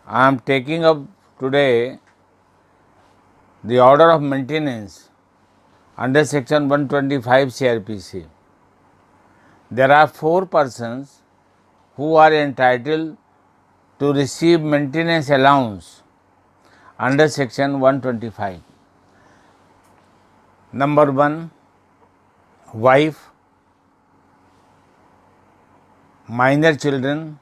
I am taking up today the order of maintenance under section 125 CRPC. There are 4 persons who are entitled to receive maintenance allowance under section 125. Number 1, wife, minor children,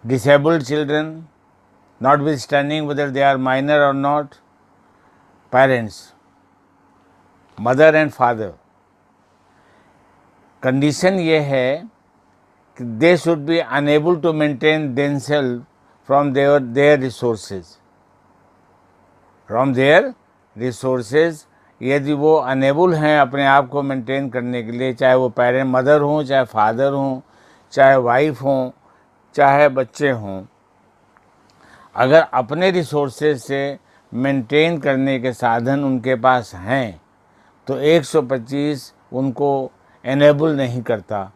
disabled children, notwithstanding whether they are minor or not, parents, mother and father. Condition ये है कि they should be unable to maintain themselves from their resources. From their resources, यदि वो enable हैं अपने आप को maintain करने के लिए, चाहे वो पेरेंट मदर हों, चाहे फादर हों, चाहे वाइफ हों, चाहे बच्चे हों, अगर अपने रिसोर्सेज से मेंटेन करने के साधन उनके पास हैं तो 125 उनको एनेबल नहीं करता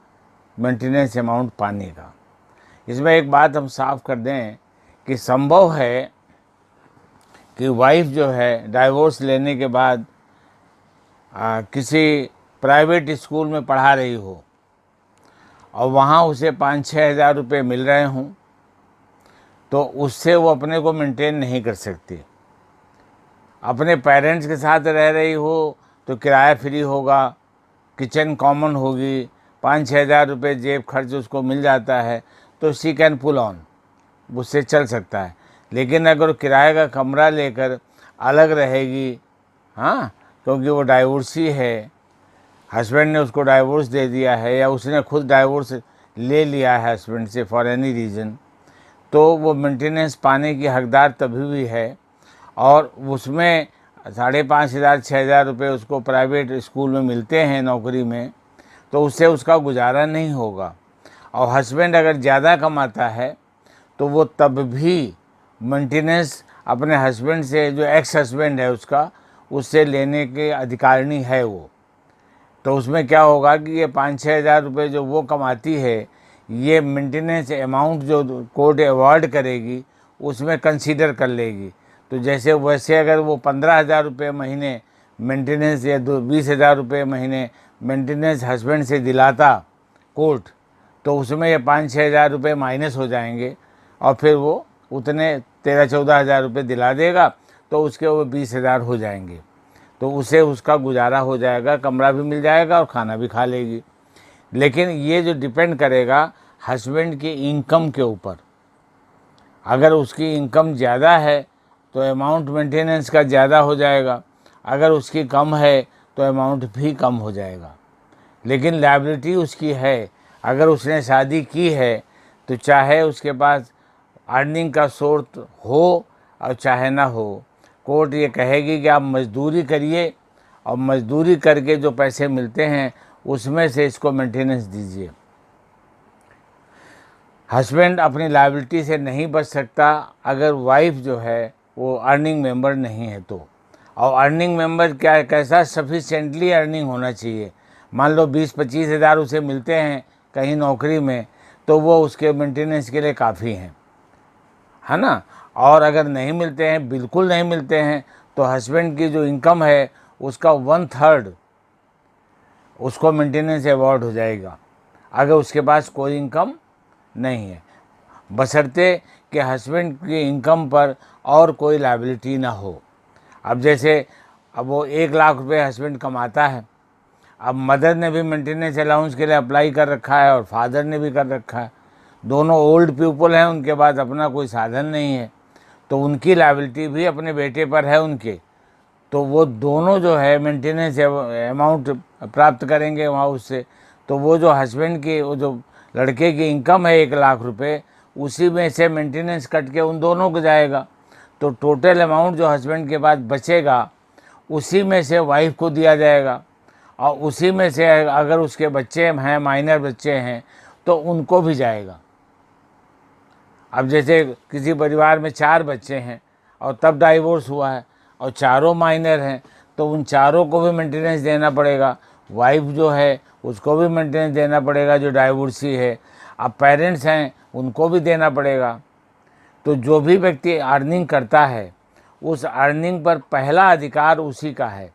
मेंटेनेंस अमाउंट पाने का। इसमें एक बात हम साफ कर दें कि संभव है कि वाइफ जो है डाइवोर्स लेने के बाद किसी प्राइवेट स्कूल में पढ़ा रही हो और वहाँ उसे 5-6 हज़ार रुपये मिल रहे हों, तो उससे वो अपने को मेंटेन नहीं कर सकती। अपने पेरेंट्स के साथ रह रही हो तो किराया फ्री होगा, किचन कॉमन होगी, 5-6 हज़ार रुपये जेब खर्च उसको मिल जाता है, तो शी कैन पुल ऑन, उससे चल सकता है। लेकिन अगर किराए का कमरा लेकर अलग रहेगी, हाँ, क्योंकि वो डाइवोर्सी है, हस्बैंड ने उसको डाइवोर्स दे दिया है या उसने खुद डाइवोर्स ले लिया है हस्बैंड से फॉर एनी रीज़न, तो वो मेंटेनेंस पाने की हकदार तभी भी है। और उसमें 5,500-6,000 रुपये उसको प्राइवेट स्कूल में मिलते हैं नौकरी में, तो उससे उसका गुजारा नहीं होगा। और हस्बैंड अगर ज़्यादा कमाता है तो वो तब भी मेंटेनेंस अपने हस्बैंड से, जो एक्स हस्बैंड है उसका, उससे लेने के अधिकारिणी है वो। तो उसमें क्या होगा कि ये 5-6 हज़ार रुपये जो वो कमाती है, ये मेंटेनेंस अमाउंट जो कोर्ट अवॉर्ड करेगी उसमें कंसीडर कर लेगी। तो जैसे वैसे अगर वो 15,000 रुपये महीने मेंटेनेंस या 20,000 रुपये महीने मेंटेनेंस हस्बैंड से दिलाता कोर्ट, तो उसमें ये 5-6 हज़ार रुपये माइनस हो जाएंगे और फिर वो उतने 13-14 हज़ार रुपये दिला देगा, तो उसके वो 20,000 हो जाएंगे। तो उसे उसका गुजारा हो जाएगा, कमरा भी मिल जाएगा और खाना भी खा लेगी। लेकिन ये जो डिपेंड करेगा हस्बैंड की इनकम के ऊपर। अगर उसकी इनकम ज़्यादा है तो अमाउंट मेंटेनेंस का ज़्यादा हो जाएगा, अगर उसकी कम है तो अमाउंट भी कम हो जाएगा। लेकिन लायबिलिटी उसकी है। अगर उसने शादी की है तो चाहे उसके पास अर्निंग का सोर्स हो और चाहे ना हो, कोर्ट ये कहेगी कि आप मजदूरी करिए और मजदूरी करके जो पैसे मिलते हैं उसमें से इसको मेंटेनेंस दीजिए। हस्बैंड अपनी लायबिलिटी से नहीं बच सकता अगर वाइफ जो है वो अर्निंग मेंबर नहीं है तो। और अर्निंग मेंबर क्या, कैसा सफिशिएंटली अर्निंग होना चाहिए। मान लो 20-25 हज़ार उसे मिलते हैं कहीं नौकरी में, तो वो उसके मेंटेनेंस के लिए काफ़ी हैं, है ना। और अगर नहीं मिलते हैं, बिल्कुल नहीं मिलते हैं, तो हस्बैंड की जो इनकम है उसका 1/3 उसको मेंटेनेंस अवार्ड हो जाएगा अगर उसके पास कोई इनकम नहीं है, बशर्ते कि हस्बैंड की इनकम पर और कोई लायबिलिटी ना हो। अब जैसे अब वो 1 लाख रुपए हस्बैंड कमाता है, अब मदर ने भी मेंटेनेंस अलाउंस के लिए अप्लाई कर रखा है और फादर ने भी कर रखा है, दोनों ओल्ड पीपल हैं, उनके पास अपना कोई साधन नहीं है, तो उनकी लायबिलिटी भी अपने बेटे पर है उनके, तो वो दोनों जो है मेंटेनेंस अमाउंट प्राप्त करेंगे वहाँ उससे। तो वो जो हस्बैंड की, वो जो लड़के की इनकम है 1 लाख रुपए, उसी में से मेंटेनेंस कट के उन दोनों को जाएगा। तो टोटल अमाउंट जो हस्बैंड के पास बचेगा उसी में से वाइफ को दिया जाएगा, और उसी में से अगर उसके बच्चे हैं, माइनर बच्चे हैं, तो उनको भी जाएगा। अब जैसे किसी परिवार में 4 बच्चे हैं और तब डाइवोर्स हुआ है और चारों माइनर हैं, तो उन चारों को भी मेंटेनेंस देना पड़ेगा। वाइफ जो है उसको भी मेंटेनेंस देना पड़ेगा जो डाइवोर्सी है। अब पेरेंट्स हैं, उनको भी देना पड़ेगा। तो जो भी व्यक्ति अर्निंग करता है, उस अर्निंग पर पहला अधिकार उसी का है।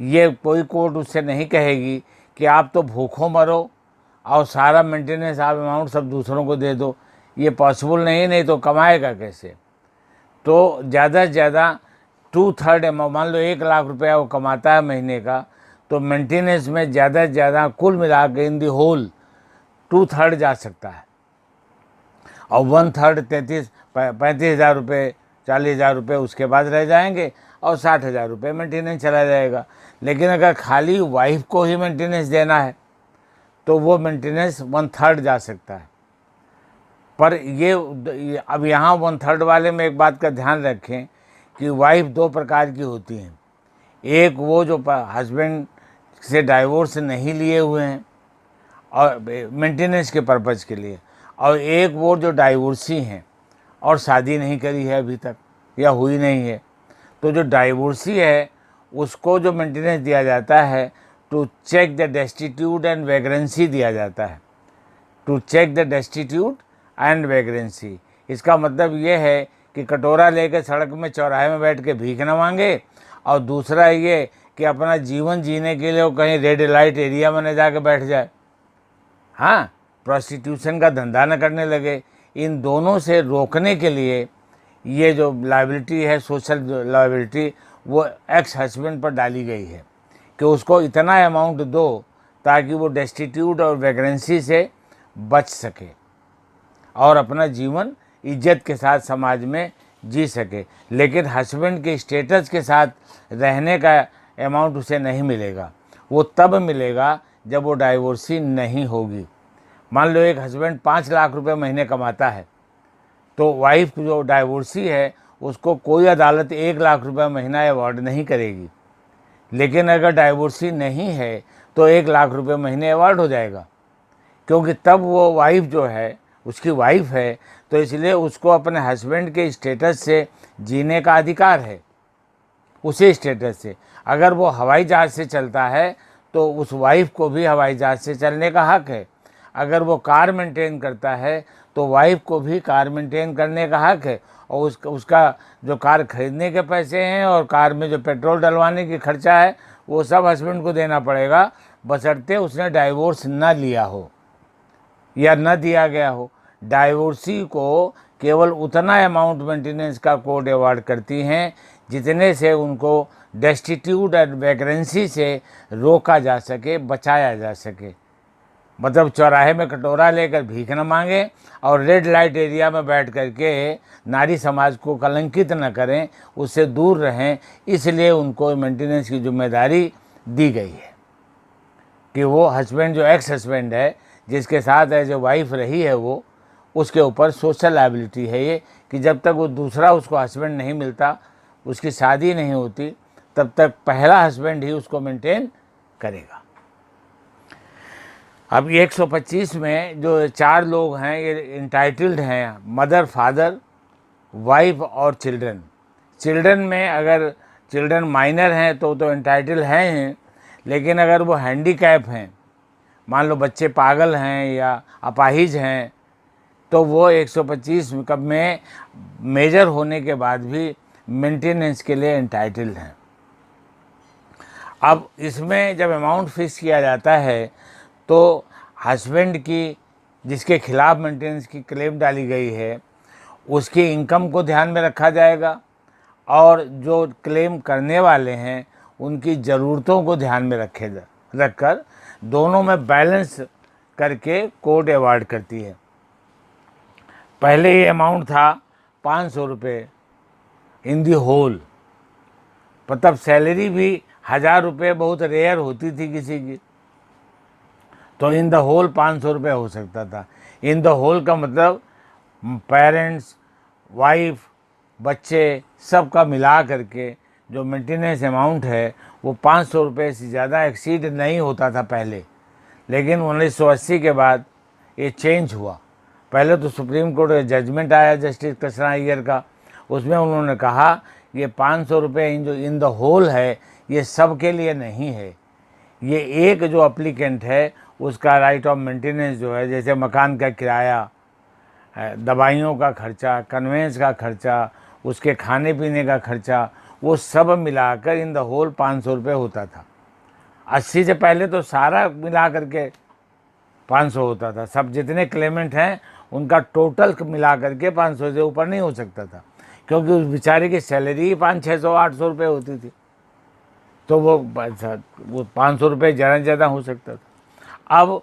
ये कोई कोर्ट उससे नहीं कहेगी कि आप तो भूखों मरो और सारा मेंटेनेंस आप अमाउंट सब दूसरों को दे दो। ये पॉसिबल नहीं, नहीं तो कमाएगा कैसे। तो ज़्यादा से ज़्यादा 2/3 अमाउंट, मान लो 1 लाख रुपया वो कमाता है महीने का, तो मेंटेनेंस में ज़्यादा से ज़्यादा कुल मिला के इन दी होल 2/3 जा सकता है। और 1/3 35,000 रुपये, 40,000 रुपये उसके बाद रह जाएंगे और 60,000 रुपये मेंटेनेंस चला जाएगा। लेकिन अगर खाली वाइफ को ही मेंटेनेंस देना है तो वो मेंटेनेंस 1/3 जा सकता है। पर ये अब यहाँ 1/3 वाले में एक बात का ध्यान रखें कि वाइफ 2 प्रकार की होती हैं। एक वो जो हस्बैंड से डाइवोर्स नहीं लिए हुए हैं और मेंटेनेंस के पर्पज़ के लिए, और एक वो जो डाइवोर्सी हैं और शादी नहीं करी है अभी तक या हुई नहीं है। तो जो डाइवोर्सी है उसको जो मेंटेनेंस दिया जाता है, to check the destitute and vagrancy दिया जाता है। To check the destitute and vagrancy, इसका मतलब ये है कि कटोरा लेकर सड़क में चौराहे में बैठ के भीख न मांगे, और दूसरा ये कि अपना जीवन जीने के लिए वो कहीं रेड लाइट एरिया में न जाके बैठ जाए, हाँ, प्रोस्टिट्यूशन का धंधा न करने लगे। इन दोनों से रोकने के लिए ये जो लायबिलिटी है, सोशल लायबिलिटी, वो एक्स हस्बैंड पर डाली गई है कि उसको इतना अमाउंट दो ताकि वो डेस्टिट्यूट और वैकेंसी से बच सके और अपना जीवन इज्जत के साथ समाज में जी सके। लेकिन हस्बैंड के स्टेटस के साथ रहने का अमाउंट उसे नहीं मिलेगा। वो तब मिलेगा जब वो डाइवोर्सी नहीं होगी। मान लो एक हस्बैंड 5 लाख रुपए महीने कमाता है, तो वाइफ जो डाइवोर्सी है उसको कोई अदालत 1 लाख रुपए महीना अवार्ड नहीं करेगी। लेकिन अगर डाइवोर्सी नहीं है तो 1 लाख रुपए महीने अवार्ड हो जाएगा, क्योंकि तब वो वाइफ जो है उसकी वाइफ है, तो इसलिए उसको अपने हस्बैंड के स्टेटस से जीने का अधिकार है, उसी स्टेटस से। अगर वो हवाई जहाज़ से चलता है तो उस वाइफ को भी हवाई जहाज़ से चलने का हक है। अगर वो कार मेंटेन करता है तो वाइफ को भी कार मेंटेन करने का हक है। और उसका जो कार खरीदने के पैसे हैं और कार में जो पेट्रोल डलवाने की खर्चा है वो सब हस्बैंड को देना पड़ेगा, बशर्ते उसने डाइवोर्स न लिया हो या न दिया गया हो। डाइवोर्सी को केवल उतना अमाउंट मेंटेनेंस का कोर्ट अवार्ड करती हैं जितने से उनको डेस्टिट्यूट और वैकेंसी से रोका जा सके, बचाया जा सके। मतलब चौराहे में कटोरा लेकर भीख न मांगे और रेड लाइट एरिया में बैठ करके नारी समाज को कलंकित न करें, उससे दूर रहें। इसलिए उनको मेंटेनेंस की जिम्मेदारी दी गई है कि वो हस्बैंड जो एक्स हस्बैंड है, जिसके साथ एज ए वाइफ रही है, वो उसके ऊपर सोशल लायबिलिटी है ये कि जब तक वो दूसरा उसको हस्बैंड नहीं मिलता, उसकी शादी नहीं होती, तब तक पहला हस्बैंड ही उसको मेंटेन करेगा। अब 125 में जो 4 लोग हैं ये इंटाइटल्ड हैं, मदर, फादर, वाइफ और चिल्ड्रन। चिल्ड्रन में अगर चिल्ड्रन माइनर हैं तो इंटाइटल हैं, लेकिन अगर वो हैंडीकैप हैं, मान लो बच्चे पागल हैं या अपाहिज हैं, तो वो 125 कब में मेजर होने के बाद भी मेंटेनेंस के लिए इंटाइटल्ड हैं। अब इसमें जब अमाउंट फिक्स किया जाता है तो हस्बैंड की जिसके खिलाफ मेंटेनेंस की क्लेम डाली गई है उसकी इनकम को ध्यान में रखा जाएगा, और जो क्लेम करने वाले हैं उनकी ज़रूरतों को ध्यान में रखकर दोनों में बैलेंस करके कोर्ट अवार्ड करती है। पहले ये अमाउंट था 500 रुपये इन दी होल, मतलब सैलरी भी 1000 रुपये बहुत रेयर होती थी किसी की, तो इन द होल 500 रुपये हो सकता था। इन द होल का मतलब पेरेंट्स, वाइफ, बच्चे सबका मिला करके जो मेंटेनेंस अमाउंट है वो 500 रुपये से ज़्यादा एक्सीड नहीं होता था पहले। लेकिन 1980 के बाद ये चेंज हुआ। पहले तो सुप्रीम कोर्ट का जजमेंट आया जस्टिस कृष्णा अय्यर का, उसमें उन्होंने कहा ये 500 रुपये इन जो इन द होल है ये सब के लिए नहीं है, ये एक जो अप्लीकेंट है उसका राइट ऑफ मेंटेनेंस जो है, जैसे मकान का किराया, दवाइयों का खर्चा, कन्वेंस का खर्चा, उसके खाने पीने का खर्चा, वो सब मिलाकर इन द होल 500 रुपये होता था। 80 से पहले तो सारा मिला करके 500 होता था। सब जितने क्लेमेंट हैं उनका टोटल मिला करके 500 से ऊपर नहीं हो सकता था, क्योंकि उस बेचारे की सैलरी ही 500-600-800 रुपये होती थी, तो वो 500 रुपये ज़्यादा से ज़्यादा हो सकता था। अब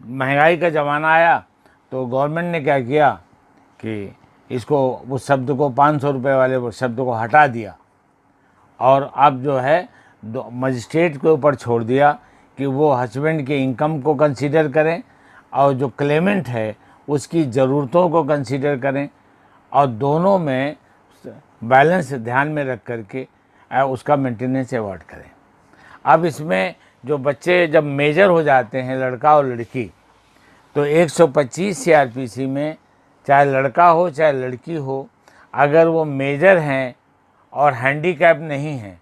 महंगाई का ज़माना आया तो गवर्नमेंट ने क्या किया कि इसको, उस शब्द को 500 रुपये वाले शब्द को हटा दिया, और अब जो है मजिस्ट्रेट के ऊपर छोड़ दिया कि वो हस्बैंड के इनकम को कंसीडर करें और जो क्लेमेंट है उसकी ज़रूरतों को कंसीडर करें, और दोनों में बैलेंस ध्यान में रख करके उसका मेंटेनेंस अवॉर्ड करें। अब इसमें जो बच्चे जब मेजर हो जाते हैं, लड़का और लड़की, तो 125 CRPC में चाहे लड़का हो चाहे लड़की हो, अगर वो मेजर हैं और हैंडीकैप नहीं हैं,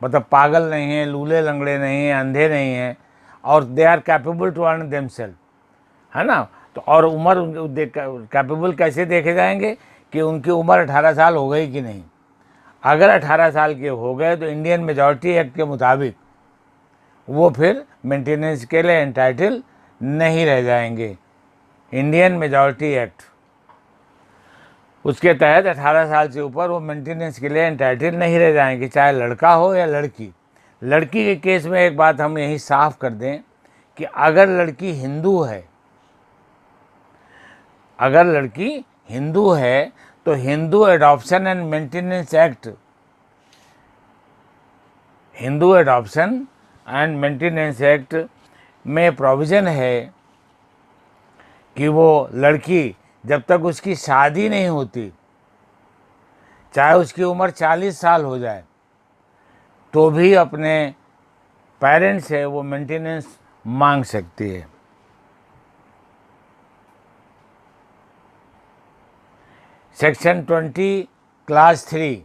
मतलब पागल नहीं हैं, लूले लंगड़े नहीं हैं, अंधे नहीं हैं, और they are capable to earn themselves, है ना। तो और उम्र कैपेबल कैसे देखे जाएंगे कि उनकी उम्र 18 साल हो गई कि नहीं। अगर 18 साल के हो गए तो इंडियन मेजॉरिटी एक्ट के मुताबिक वो फिर मेंटेनेंस के लिए एंटाइटल नहीं रह जाएंगे। इंडियन मेजॉरिटी एक्ट, उसके तहत 18 साल से ऊपर वो मेंटेनेंस के लिए एंटाइटल नहीं रह जाएंगे, चाहे लड़का हो या लड़की। लड़की के केस में एक बात हम यही साफ कर दें कि अगर लड़की हिंदू है, अगर लड़की हिंदू है तो Hindu adoption and maintenance act, Hindu adoption and maintenance act में प्रोविज़न है कि वो लड़की जब तक उसकी शादी नहीं होती, चाहे उसकी उम्र 40 साल हो जाए, तो भी अपने पेरेंट्स से वो मेंटेनेंस मांग सकती है। Section 20 class 3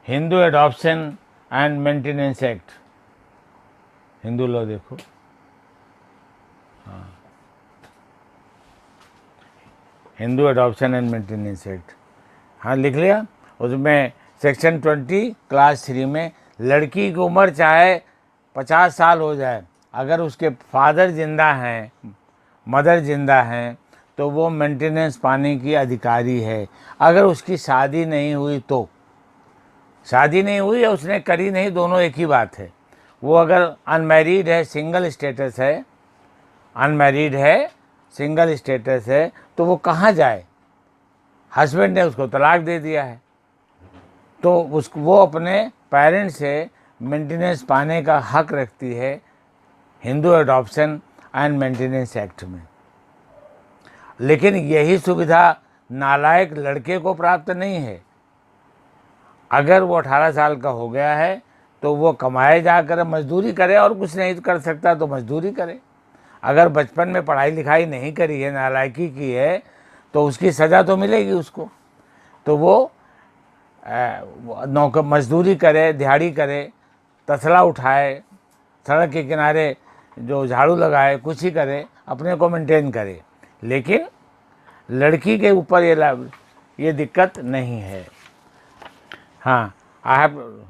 Hindu adoption and maintenance act, Hindu law देखो, हाँ, Hindu adoption and maintenance act, हाँ लिख लिया। उसमें सेक्शन 20 क्लास 3 में लड़की की उम्र चाहे 50 साल हो जाए, अगर उसके फादर जिंदा हैं, मदर जिंदा हैं, तो वो मेंटेनेंस पाने की अधिकारी है। अगर उसकी शादी नहीं हुई तो, शादी नहीं हुई या उसने करी नहीं, दोनों एक ही बात है। वो अगर अनमैरिड है, सिंगल स्टेटस है, अनमैरिड है, सिंगल स्टेटस है, तो वो कहाँ जाए, हस्बैंड ने उसको तलाक दे दिया है, तो वो अपने पेरेंट्स से मेंटेनेंस पाने का हक रखती है Hindu adoption and maintenance act में। लेकिन यही सुविधा नालायक लड़के को प्राप्त नहीं है। अगर वो 18 साल का हो गया है तो वो कमाए जाकर मजदूरी करे, और कुछ नहीं कर सकता तो मजदूरी करे। अगर बचपन में पढ़ाई लिखाई नहीं करी है, नालायकी की है, तो उसकी सज़ा तो मिलेगी उसको। तो वो नौकर मजदूरी करे, दिहाड़ी करे, तसला उठाए, सड़क के किनारे जो झाड़ू लगाए, कुछ ही करे, अपने को मेंटेन करे। लेकिन लड़की के ऊपर ये दिक्कत नहीं है। हाँ, I have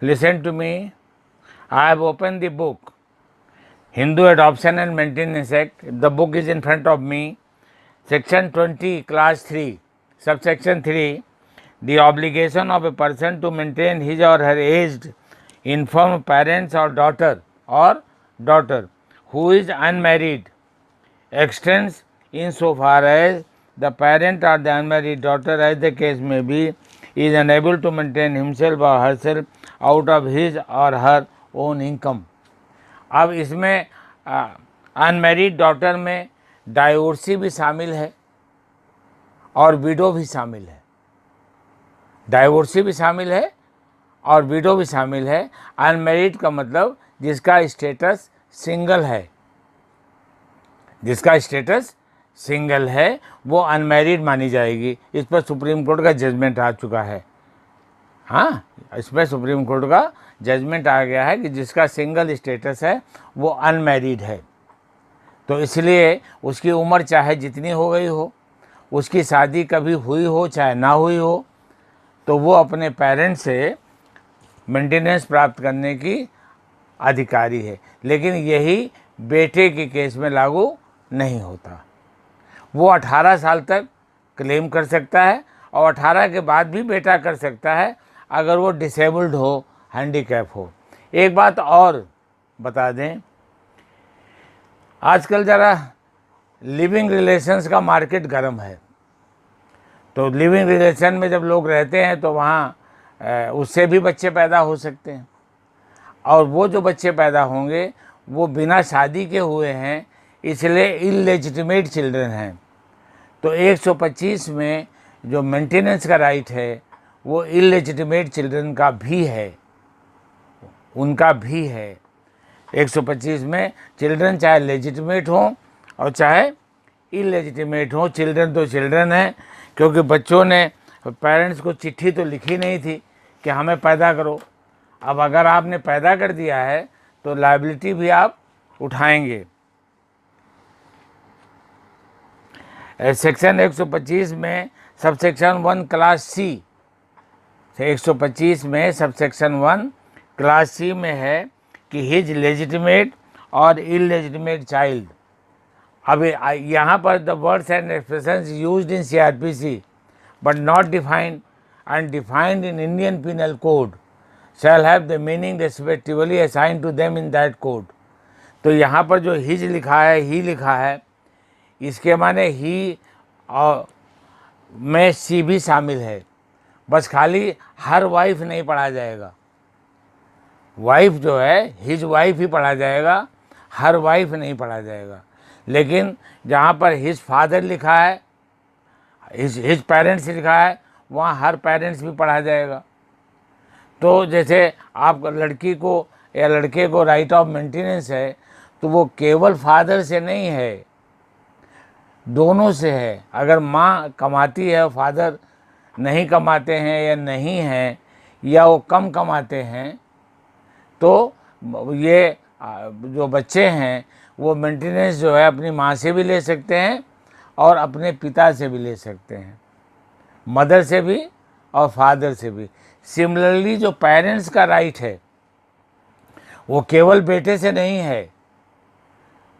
listen to me, I have open the book Hindu Adoption and Maintenance Act. The book is in front of me. Section 20 class 3 subsection 3, the obligation of a person to maintain his or her aged infirm parents or daughter who is unmarried extends insofar as the parent or the unmarried daughter, as the case may be, is unable to maintain himself or herself out of his or her own income. अब इसमें unmarried daughter में divorcee भी शामिल है और window भी शामिल है। डाइवोर्सी भी शामिल है और विडो भी शामिल है। अनमैरिड का मतलब जिसका स्टेटस सिंगल है, जिसका स्टेटस सिंगल है वो अनमैरिड मानी जाएगी। इस पर सुप्रीम कोर्ट का जजमेंट आ चुका है। हाँ, इसमें सुप्रीम कोर्ट का जजमेंट आ गया है कि जिसका सिंगल स्टेटस है वो अनमैरिड है, तो इसलिए उसकी उम्र चाहे जितनी हो गई हो, उसकी शादी कभी हुई हो चाहे ना हुई हो, तो वो अपने पेरेंट्स से मेंटेनेंस प्राप्त करने की अधिकारी है। लेकिन यही बेटे के केस में लागू नहीं होता। वो 18 साल तक क्लेम कर सकता है और 18 के बाद भी बेटा कर सकता है अगर वो डिसेबल्ड हो, हैंडीकैप हो। एक बात और बता दें, आजकल ज़रा लिविंग रिलेशंस का मार्केट गर्म है। तो लिविंग रिलेशन में जब लोग रहते हैं तो वहाँ उससे भी बच्चे पैदा हो सकते हैं, और वो जो बच्चे पैदा होंगे वो बिना शादी के हुए हैं, इसलिए इलेजिटिमेट चिल्ड्रन हैं। तो 125 में जो मेंटेनेंस का राइट है वो इलेजिटिमेट चिल्ड्रन का भी है, उनका भी है। 125 में चिल्ड्रन चाहे लेजिटिमेट हों और चाहे इलेजिटिमेट हों, चिल्ड्रन तो चिल्ड्रन है, क्योंकि बच्चों ने पेरेंट्स को चिट्ठी तो लिखी नहीं थी कि हमें पैदा करो। अब अगर आपने पैदा कर दिया है तो लायबिलिटी भी आप उठाएंगे। सेक्शन 125 में सबसेक्शन 1 क्लास सी, 125 में सबसेक्शन 1 क्लास सी में है कि हिज लेजिटिमेट और इलेजिटिमेट चाइल्ड। अब यहाँ पर the words and expressions used in CRPC but not defined and defined in Indian penal code shall have the meaning respectively assigned to them in that code। तो यहाँ पर जो his लिखा है, ही लिखा है, इसके माने ही और में सी भी शामिल है। बस खाली हर वाइफ नहीं पढ़ा जाएगा, वाइफ जो है हिज वाइफ ही पढ़ा जाएगा, हर वाइफ नहीं पढ़ा जाएगा। लेकिन जहाँ पर हिज फादर लिखा है, हिज पेरेंट्स लिखा है, वहाँ हर पेरेंट्स भी पढ़ा जाएगा। तो जैसे आप लड़की को या लड़के को राइट ऑफ मेंटेनेंस है तो वो केवल फादर से नहीं है, दोनों से है। अगर माँ कमाती है और फादर नहीं कमाते हैं या नहीं हैं या वो कम कमाते हैं, तो ये जो बच्चे हैं वो मेंटेनेंस जो है अपनी माँ से भी ले सकते हैं और अपने पिता से भी ले सकते हैं, मदर से भी और फादर से भी। सिमिलरली जो पेरेंट्स का राइट है वो केवल बेटे से नहीं है,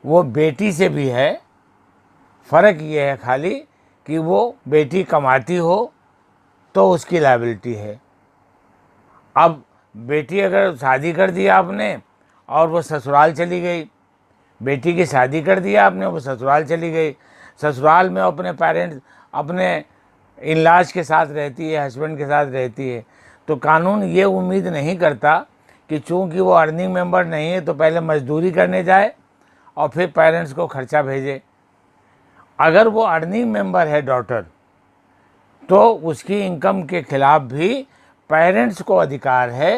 वो बेटी से भी है। फ़र्क ये है खाली कि वो बेटी कमाती हो तो उसकी लायबिलिटी है। अब बेटी अगर शादी कर दिया आपने और वो ससुराल चली गई, बेटी की शादी कर दिया आपने, वो ससुराल चली गई, ससुराल में अपने पेरेंट्स अपने इन-लॉज के साथ रहती है, हस्बैंड के साथ रहती है, तो कानून ये उम्मीद नहीं करता कि चूंकि वो अर्निंग मेंबर नहीं है तो पहले मजदूरी करने जाए और फिर पेरेंट्स को खर्चा भेजे। अगर वो अर्निंग मेंबर है डॉटर, तो उसकी इनकम के खिलाफ भी पेरेंट्स को अधिकार है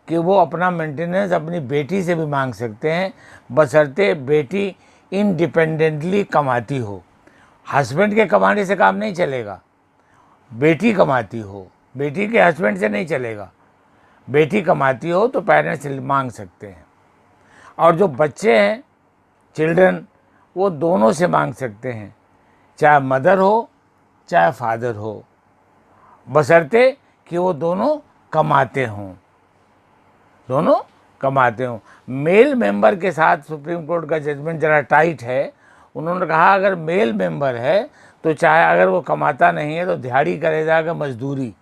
कि वो अपना मेंटेनेंस अपनी बेटी से भी मांग सकते हैं, बशर्ते बेटी इंडिपेंडेंटली कमाती हो। हस्बैंड के कमाने से काम नहीं चलेगा, बेटी कमाती हो, बेटी के हस्बैंड से नहीं चलेगा। बेटी कमाती हो तो पेरेंट्स मांग सकते हैं। और जो बच्चे हैं, चिल्ड्रन, वो दोनों से मांग सकते हैं, चाहे मदर हो चाहे फादर हो, बशर्ते कि वो दोनों कमाते हों, दोनों कमाते हों। मेल मेंबर के साथ सुप्रीम कोर्ट का जजमेंट ज़रा टाइट है। उन्होंने कहा अगर मेल मेंबर है तो चाहे अगर वो कमाता नहीं है तो दिहाड़ी करे जाकर मजदूरी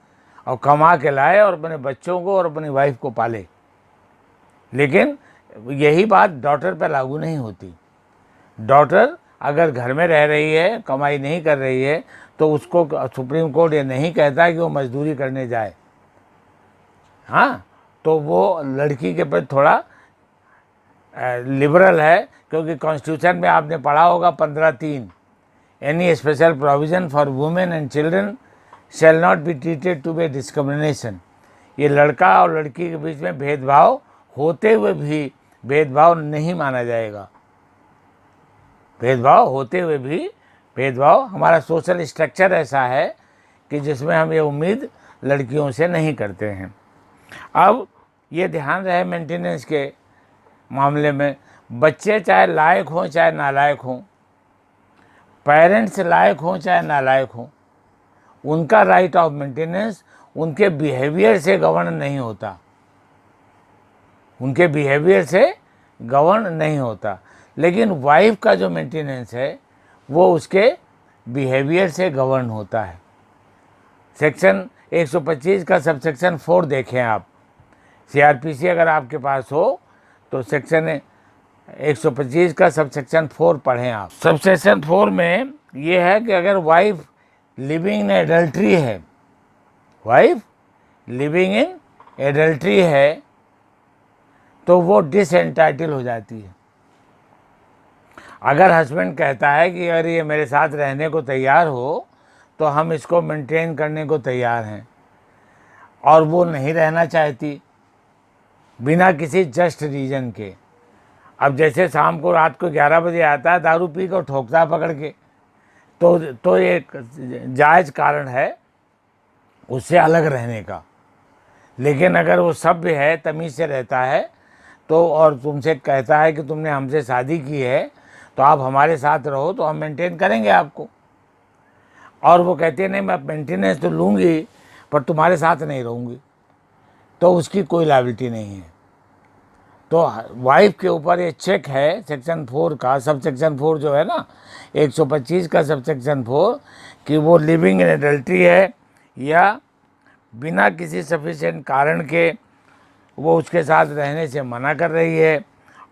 और कमा के लाए और अपने बच्चों को और अपनी वाइफ को पाले। लेकिन यही बात डॉटर पर लागू नहीं होती। डॉटर अगर घर में रह रही है, कमाई नहीं कर रही है, तो उसको सुप्रीम कोर्ट ये नहीं कहता कि वो मजदूरी करने जाए। हाँ, तो वो लड़की के प्रति थोड़ा लिबरल है, क्योंकि कॉन्स्टिट्यूशन में आपने पढ़ा होगा 15(3), any special provision for women and children shall not be treated to be discrimination. ये लड़का और लड़की के बीच में भेदभाव होते हुए भी भेदभाव नहीं माना जाएगा। भेदभाव होते हुए भी भेदभाव, हमारा सोशल स्ट्रक्चर ऐसा है कि जिसमें हम ये उम्मीद लड़कियों से नहीं करते हैं। अब ये ध्यान रहे मेंटेनेंस के मामले में, बच्चे चाहे लायक हों चाहे नालायक हों, पेरेंट्स लायक हों चाहे नालायक हों, उनका राइट ऑफ मेंटेनेंस उनके बिहेवियर से गवर्न नहीं होता, उनके बिहेवियर से गवर्न नहीं होता। लेकिन वाइफ का जो मेंटेनेंस है वो उसके बिहेवियर से गवर्न होता है। सेक्शन 125 का सबसेक्शन 4 देखें आप, सीआरपीसी अगर आपके पास हो तो सेक्शन 125 का सबसेक्शन 4 पढ़ें आप। सबसेक्शन 4 में ये है कि अगर वाइफ लिविंग इन एडल्ट्री है, वाइफ लिविंग इन एडल्ट्री है तो वो डिसएंटाइटल हो जाती है। अगर हस्बैंड कहता है कि अगर ये मेरे साथ रहने को तैयार हो तो हम इसको मेंटेन करने को तैयार हैं, और वो नहीं रहना चाहती बिना किसी जस्ट रीज़न के, अब जैसे शाम को रात को 11 बजे आता है, दारू पी कर ठोकता है पकड़ के, तो एक जायज़ कारण है उससे अलग रहने का। लेकिन अगर वो सभ्य है, तमीज़ से रहता है तो, और तुमसे कहता है कि तुमने हमसे शादी की है तो आप हमारे साथ रहो तो हम मेंटेन करेंगे आपको, और वो कहती है नहीं मैं मेंटेनेंस तो लूँगी पर तुम्हारे साथ नहीं रहूँगी, तो उसकी कोई लायबिलिटी नहीं है। तो वाइफ के ऊपर ये चेक है सेक्शन 4 का, सब सेक्शन 4 जो है ना 125 का सब सेक्शन 4, कि वो लिविंग इन एडल्ट्री है या बिना किसी सफिशिएंट कारण के वो उसके साथ रहने से मना कर रही है,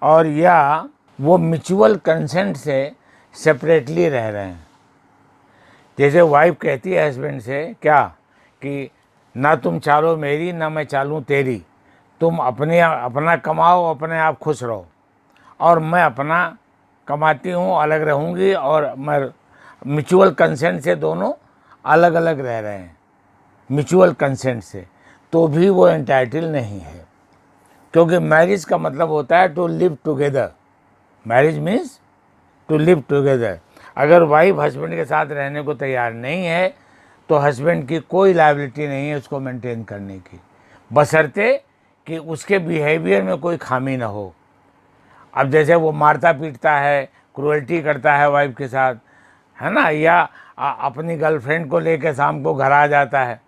और या वो म्यूचुअल कंसेंट से सेपरेटली रह रहे हैं। जैसे वाइफ कहती है हस्बैंड से क्या कि ना तुम चालो मेरी ना मैं चालूँ तेरी, तुम अपना कमाओ, अपने आप खुश रहो, और मैं अपना कमाती हूँ, अलग रहूँगी, और मैं म्यूचुअल कंसेंट से दोनों अलग अलग रह रहे हैं, म्यूचुअल कंसेंट से, तो भी वो एंटाइटल नहीं है, क्योंकि मैरिज का मतलब होता है to live together. Marriage means to live together. अगर वाइफ हस्बैंड के साथ रहने को तैयार नहीं है तो हस्बैंड की कोई लायबिलिटी नहीं है उसको मेंटेन करने की, बशर्ते कि उसके बिहेवियर में कोई खामी ना हो। अब जैसे वो मारता पीटता है, क्रूअल्टी करता है वाइफ के साथ, है ना, या अपनी गर्लफ्रेंड को लेकर शाम को घर आ जाता है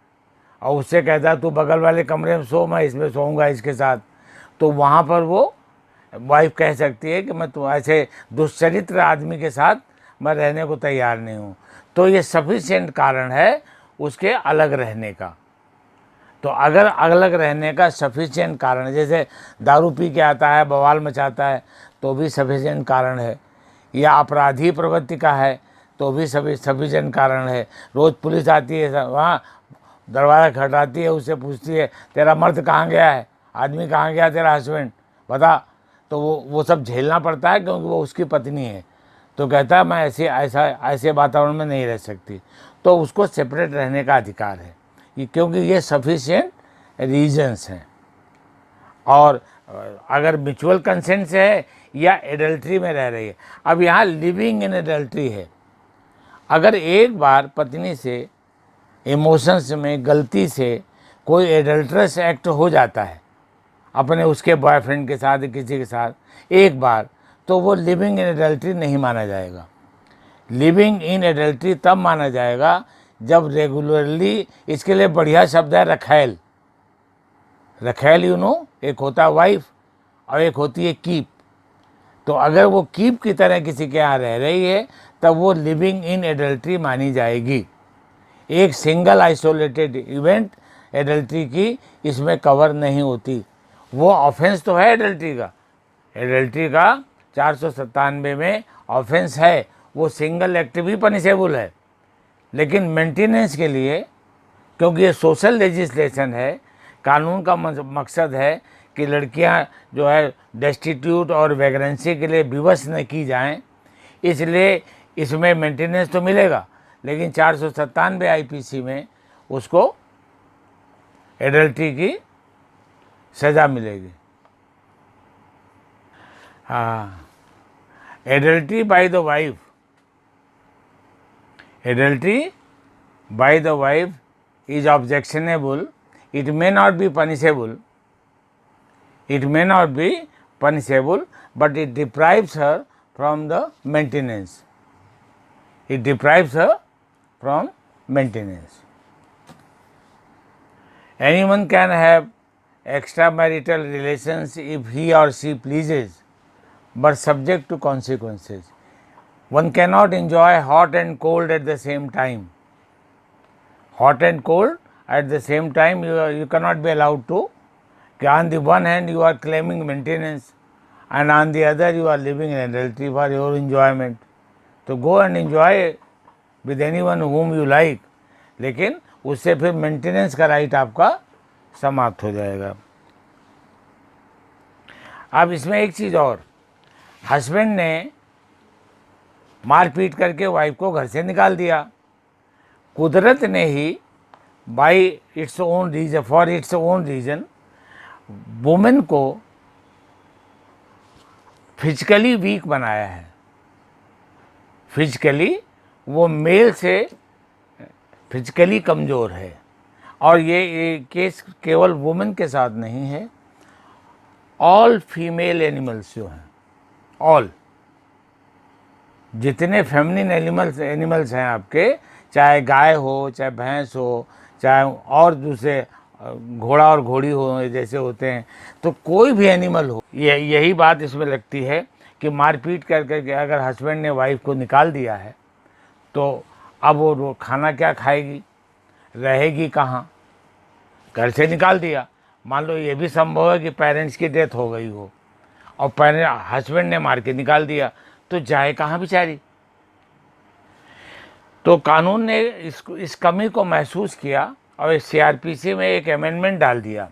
और उससे कहता है तू बगल वाले कमरे में सो, मैं इसमें सोऊंगा इसके साथ, तो वहाँ पर वो वाइफ कह सकती है कि मैं तो ऐसे दुष्चरित्र आदमी के साथ मैं रहने को तैयार नहीं हूँ। तो ये सफिशिएंट कारण है उसके अलग रहने का। तो अगर अलग रहने का सफिशिएंट कारण है, जैसे दारू पी के आता है, बवाल मचाता है, तो भी सफिशिएंट कारण है, या अपराधी प्रवृत्ति का है तो भी सफिशिएंट कारण है। रोज़ पुलिस आती है, वहाँ दरवाज़ा खटखटाती है, उससे पूछती है तेरा मर्द कहाँ गया है, आदमी कहाँ गया तेरा हस्बैंड बता, तो वो सब झेलना पड़ता है क्योंकि वो उसकी पत्नी है। तो कहता है मैं ऐसे वातावरण में नहीं रह सकती, तो उसको सेपरेट रहने का अधिकार है, क्योंकि ये सफिशिएंट रीजंस हैं। और अगर म्यूचुअल कंसेंट से है या एडल्ट्री में रह रही है। अब यहाँ लिविंग इन एडल्ट्री है। अगर एक बार पत्नी से इमोशंस में गलती से कोई एडल्ट्रस एक्ट हो जाता है अपने उसके बॉयफ्रेंड के साथ, किसी के साथ एक बार, तो वो लिविंग इन एडल्ट्री नहीं माना जाएगा। लिविंग इन एडल्ट्री तब माना जाएगा जब रेगुलरली, इसके लिए बढ़िया शब्द है रखैल। रखैल यू नो, एक होता है वाइफ और एक होती है कीप। तो अगर वो कीप की तरह किसी के यहाँ रह रही है तब वो लिविंग इन एडल्ट्री मानी जाएगी। एक सिंगल आइसोलेटेड इवेंट एडल्ट्री की इसमें कवर नहीं होती। वो ऑफेंस तो है एडल्ट्री का 497 में ऑफेंस है, वो सिंगल एक्ट भी पनिशेबल है। लेकिन मेंटेनेंस के लिए, क्योंकि ये सोशल लेजिस्लेशन है, कानून का मकसद है कि लड़कियां जो है डेस्टिट्यूट और वैगरेंसी के लिए विवश न की जाएं, इसलिए इसमें मेंटेनेंस तो मिलेगा, लेकिन 497 आईपीसी में उसको एडल्ट्री की सज़ा मिलेगी। हाँ, adultery by the wife, adultery by the wife is objectionable it may not be punishable, it may not be punishable, but it deprives her from the maintenance. It deprives her from maintenance. Anyone can have extramarital relations if he or she pleases, but subject to consequences. One cannot enjoy hot and cold at the same time. Hot and cold at the same time, you cannot be allowed to. On the one hand, you are claiming maintenance, and on the other, you are living in adultery for your enjoyment. तो go and enjoy with anyone whom you like, लेकिन उससे फिर maintenance का right आपका समाप्त हो जाएगा। अब इसमें एक चीज़ और, हस्बैंड ने मारपीट करके वाइफ को घर से निकाल दिया। कुदरत ने ही by its own reason, for its own reason, women को फिजिकली वीक बनाया है। फिजिकली वो मेल से फिजिकली कमज़ोर है। और ये केस केवल वुमेन के साथ नहीं है, ऑल फीमेल एनिमल्स जो हैं, ऑल जितने फेमिनिन एनिमल्स हैं आपके, चाहे गाय हो, चाहे भैंस हो, चाहे और दूसरे घोड़ा और घोड़ी हो जैसे होते हैं, तो कोई भी एनिमल हो, यही बात इसमें लगती है कि मारपीट करके अगर हस्बैंड ने वाइफ को निकाल दिया है तो अब वो खाना क्या खाएगी, रहेगी कहाँ? घर से निकाल दिया। मान लो ये भी संभव है कि पेरेंट्स की डेथ हो गई हो और हस्बैंड ने मार के निकाल दिया, तो जाए कहाँ बेचारी? तो कानून ने इस कमी को महसूस किया और सीआरपीसी में एक अमेंडमेंट डाल दिया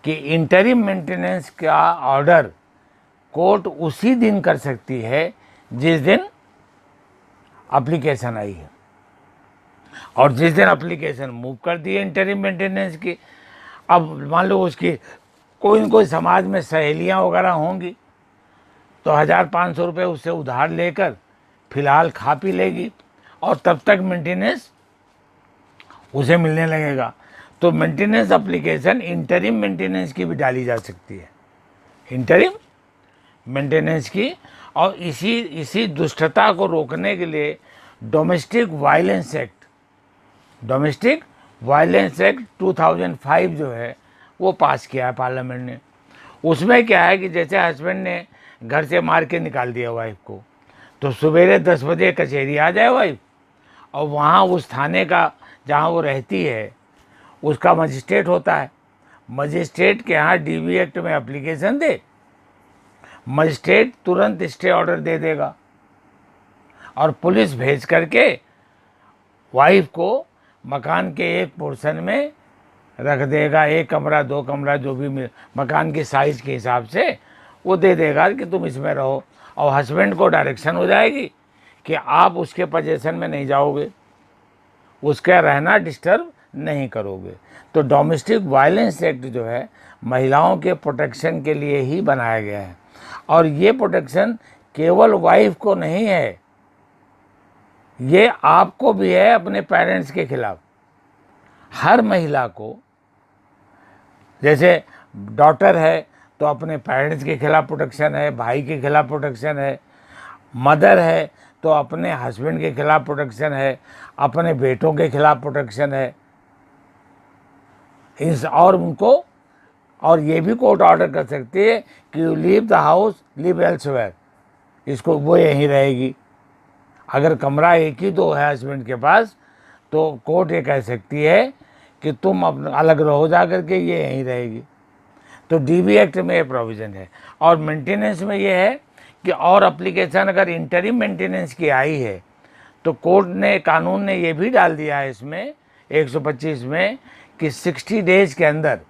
कि इंटरिम मेंटेनेंस का ऑर्डर कोर्ट उसी दिन कर सकती है जिस दिन एप्लीकेशन आई है। और जिस दिन एप्लीकेशन मूव कर दी है इंटरिम मेंटेनेंस की, अब मान लो उसकी कोई न कोई समाज में सहेलियां वगैरह होंगी, तो 1500 रुपये उससे उधार लेकर फिलहाल खा पी लेगी और तब तक मेंटेनेंस उसे मिलने लगेगा। तो मेंटेनेंस एप्लीकेशन इंटरिम मेंटेनेंस की भी डाली जा सकती है, इंटरिम मेंटेनेंस की। और इसी दुष्टता को रोकने के लिए डोमेस्टिक वायलेंस एक्ट 2005 जो है वो पास किया है पार्लियामेंट ने। उसमें क्या है कि जैसे हस्बैंड ने घर से मार के निकाल दिया वाइफ को, तो सवेरे 10 बजे कचहरी आ जाए वाइफ, और वहाँ उस थाने का जहाँ वो रहती है उसका मजिस्ट्रेट होता है, मजिस्ट्रेट के यहाँ डीवी एक्ट में एप्लीकेशन दे, मजिस्ट्रेट तुरंत स्टे ऑर्डर दे देगा और पुलिस भेज करके वाइफ को मकान के एक पोर्शन में रख देगा, 1 कमरा 2 कमरा जो भी मकान की साइज़ के हिसाब से वो दे देगा कि तुम इसमें रहो। और हस्बैंड को डायरेक्शन हो जाएगी कि आप उसके पोजीशन में नहीं जाओगे, उसका रहना डिस्टर्ब नहीं करोगे। तो डोमेस्टिक वायलेंस एक्ट जो है महिलाओं के प्रोटेक्शन के लिए ही बनाया गया है। और ये प्रोटेक्शन केवल वाइफ को नहीं है, ये आपको भी है अपने पेरेंट्स के खिलाफ। हर महिला को, जैसे डॉटर है तो अपने पेरेंट्स के खिलाफ प्रोटेक्शन है, भाई के खिलाफ प्रोटेक्शन है, मदर है तो अपने हस्बैंड के खिलाफ प्रोटेक्शन है, अपने बेटों के खिलाफ प्रोटेक्शन है। और उनको और ये भी कोर्ट ऑर्डर कर सकती है कि you leave the house, leave elsewhere, इसको वो यहीं रहेगी। अगर कमरा 1 ही 2 है हस्बैंड के पास तो कोर्ट ये कह सकती है कि तुम अपना अलग रहो जा करके, ये यहीं रहेगी। तो डीबी एक्ट में ये प्रोविज़न है। और मेंटेनेंस में ये है कि और एप्लीकेशन अगर इंटरिम मेंटेनेंस की आई है तो कोर्ट ने, कानून ने ये भी डाल दिया है इसमें 125 में कि 60 डेज के अंदर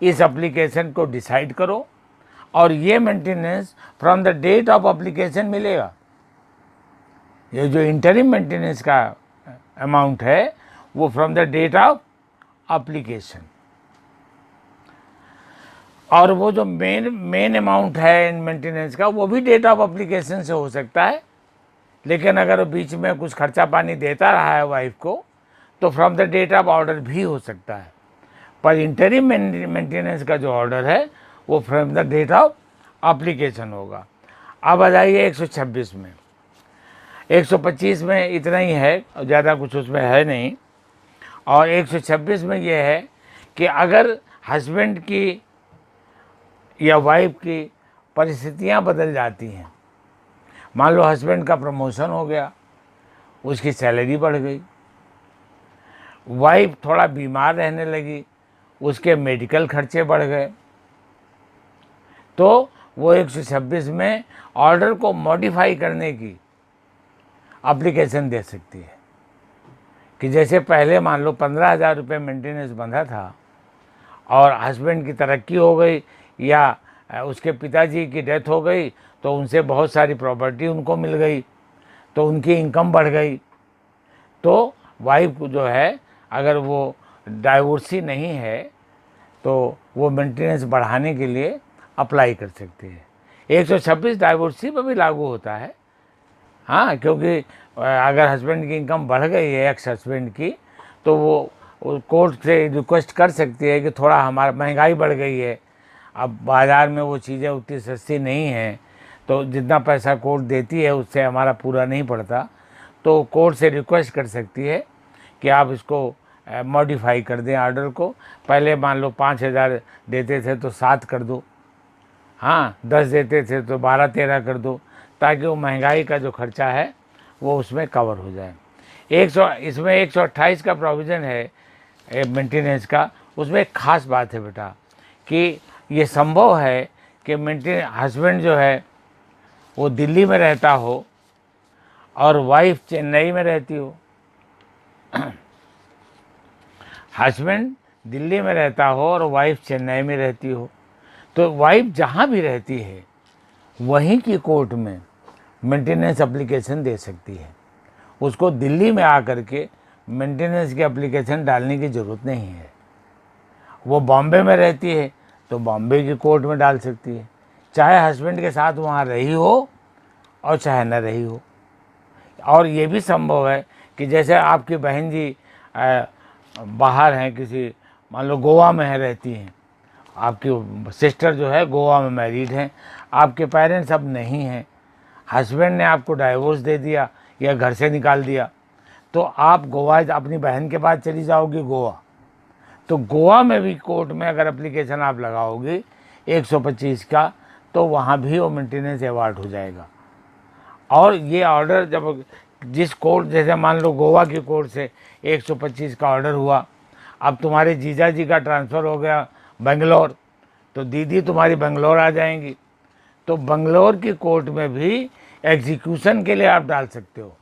इस एप्लीकेशन को डिसाइड करो और ये maintenance from the date of application मिलेगा। ये जो इंटरिम मेंटेनेंस का अमाउंट है वो from the date of application. और वो जो मेन अमाउंट है इन मेंटेनेंस का वो भी डेट ऑफ एप्लीकेशन से हो सकता है, लेकिन अगर बीच में कुछ खर्चा पानी देता रहा है वाइफ को तो from the date of order भी हो सकता है। पर इंटरिम मेंटेनेंस का जो ऑर्डर है वो from the date of application होगा। अब आ जाइए 126 में। 125 में इतना ही है, ज़्यादा कुछ उसमें है नहीं। और 126 में ये है कि अगर हस्बैंड की या वाइफ की परिस्थितियां बदल जाती हैं, मान लो हस्बैंड का प्रमोशन हो गया, उसकी सैलरी बढ़ गई, वाइफ थोड़ा बीमार रहने लगी, उसके मेडिकल खर्चे बढ़ गए, तो वो 126 में ऑर्डर को मॉडिफाई करने की एप्लीकेशन दे सकती है कि जैसे पहले मान लो 15,000 रुपये मेंटेनेंस बंधा था और हस्बैंड की तरक्की हो गई या उसके पिताजी की डेथ हो गई तो उनसे बहुत सारी प्रॉपर्टी उनको मिल गई, तो उनकी इनकम बढ़ गई, तो वाइफ जो है अगर वो डाइवोर्सी नहीं है तो वो मेंटेनेंस बढ़ाने के लिए अप्लाई कर सकती है। 126 डाइवोर्सी पर भी लागू होता है, हाँ, क्योंकि अगर हस्बैंड की इनकम बढ़ गई है एक्स हस्बैंड की, तो वो कोर्ट से रिक्वेस्ट कर सकती है कि थोड़ा हमारा महंगाई बढ़ गई है, अब बाज़ार में वो चीज़ें उतनी सस्ती नहीं हैं, तो जितना पैसा कोर्ट देती है उससे हमारा पूरा नहीं पड़ता, तो कोर्ट से रिक्वेस्ट कर सकती है कि आप इसको मॉडिफाई कर दें ऑर्डर को। पहले मान लो 5,000 देते थे तो 7 कर दो, हाँ 10 देते थे तो 12-13 कर दो, ताकि वो महंगाई का जो खर्चा है वो उसमें कवर हो जाए। इसमें 128 का प्रोविज़न है मेंटेनेंस का। उसमें एक ख़ास बात है बेटा कि ये संभव है कि हस्बैंड जो है वो दिल्ली में रहता हो और वाइफ चेन्नई में रहती हो। हस्बैंड दिल्ली में रहता हो और वाइफ चेन्नई में रहती हो, तो वाइफ जहाँ भी रहती है वहीं की कोर्ट में मेंटेनेंस एप्लीकेशन दे सकती है। उसको दिल्ली में आकर के मेंटेनेंस की एप्लीकेशन डालने की ज़रूरत नहीं है। वो बॉम्बे में रहती है तो बॉम्बे की कोर्ट में डाल सकती है, चाहे हस्बैंड के साथ वहाँ रही हो और चाहे न रही हो। और ये भी संभव है कि जैसे आपकी बहन जी बाहर हैं, किसी मान लो गोवा में है रहती हैं, आपकी सिस्टर जो है गोवा में मैरिड हैं, आपके पेरेंट्स अब नहीं हैं, हस्बैंड ने आपको डाइवोर्स दे दिया या घर से निकाल दिया, तो आप गोवा अपनी बहन के पास चली जाओगी गोवा, तो गोवा में भी कोर्ट में अगर एप्लीकेशन आप लगाओगे 125 का, तो वहाँ भी वो मेंटेनेंस अवार्ड हो जाएगा। और ये ऑर्डर जब जिस कोर्ट, जैसे मान लो गोवा की कोर्ट से 125 का ऑर्डर हुआ, अब तुम्हारे जीजा जी का ट्रांसफ़र हो गया बेंगलोर, तो दीदी तुम्हारी बेंगलोर आ जाएंगी, तो बेंगलोर की कोर्ट में भी एग्जीक्यूशन के लिए आप डाल सकते हो।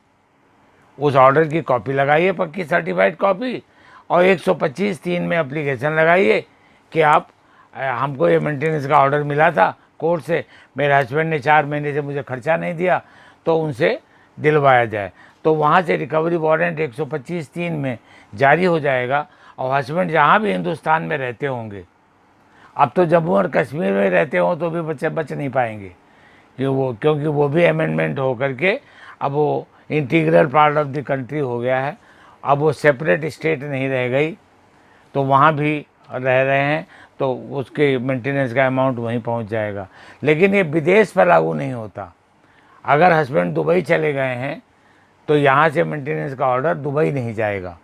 उस ऑर्डर की कॉपी लगाइए, पक्की सर्टिफाइड कॉपी, और 125(3) में एप्लीकेशन लगाइए कि आप हमको ये मेंटेनेंस का ऑर्डर मिला था कोर्ट से, मेरे हस्बैंड ने 4 महीने से मुझे खर्चा नहीं दिया, तो उनसे दिलवाया जाए। तो वहाँ से रिकवरी वारंट 125(3) में जारी हो जाएगा। और हस्बैंड जहाँ भी हिंदुस्तान में रहते होंगे, अब तो जम्मू और कश्मीर में रहते हों तो भी बच नहीं पाएंगे क्योंकि वो भी अमेंडमेंट हो करके अब वो integral part of the country हो गया है, अब वो सेपरेट स्टेट नहीं रह गई, तो वहाँ भी रह रहे हैं, तो उसके मेंटेनेंस का अमाउंट वहीं पहुँच जाएगा। लेकिन ये विदेश पर लागू नहीं होता। अगर हस्बैंड दुबई चले गए हैं तो यहाँ से मेंटेनेंस का ऑर्डर दुबई नहीं जाएगा,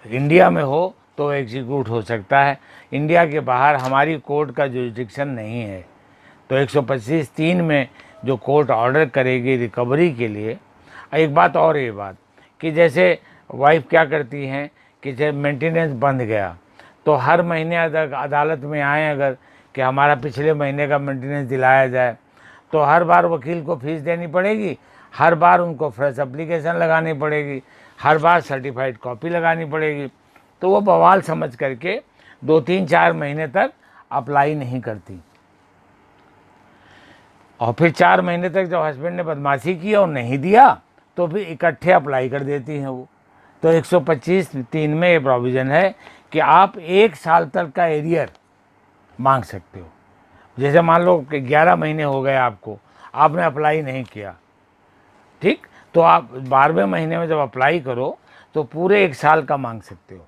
इंडिया में हो तो एग्जीक्यूट हो सकता है। इंडिया के बाहर हमारी कोर्ट का जुरिडिक्शन नहीं है, तो 125(3) में जो कोर्ट ऑर्डर करेगी रिकवरी के लिए। एक बात और, ये बात कि जैसे वाइफ क्या करती हैं कि जब मेंटेनेंस बंद गया तो हर महीने अदालत में आए अगर कि हमारा पिछले महीने का मेंटेनेंस दिलाया जाए, तो हर बार वकील को फीस देनी पड़ेगी, हर बार उनको फ्रेश एप्लीकेशन लगानी पड़ेगी, हर बार सर्टिफाइड कॉपी लगानी पड़ेगी, तो वो बवाल समझ करके 2-3-4 महीने तक अप्लाई नहीं करती। और फिर 4 महीने तक जब हस्बैंड ने बदमाशी की और नहीं दिया तो फिर इकट्ठे अप्लाई कर देती हैं वो। तो 125(3) में ये प्रोविज़न है कि आप 1 साल तक का एरियर मांग सकते हो। जैसे मान लो कि 11 महीने हो गए आपको, आपने अप्लाई नहीं किया, ठीक, तो आप 12वें महीने में जब अप्लाई करो तो पूरे 1 साल का मांग सकते हो।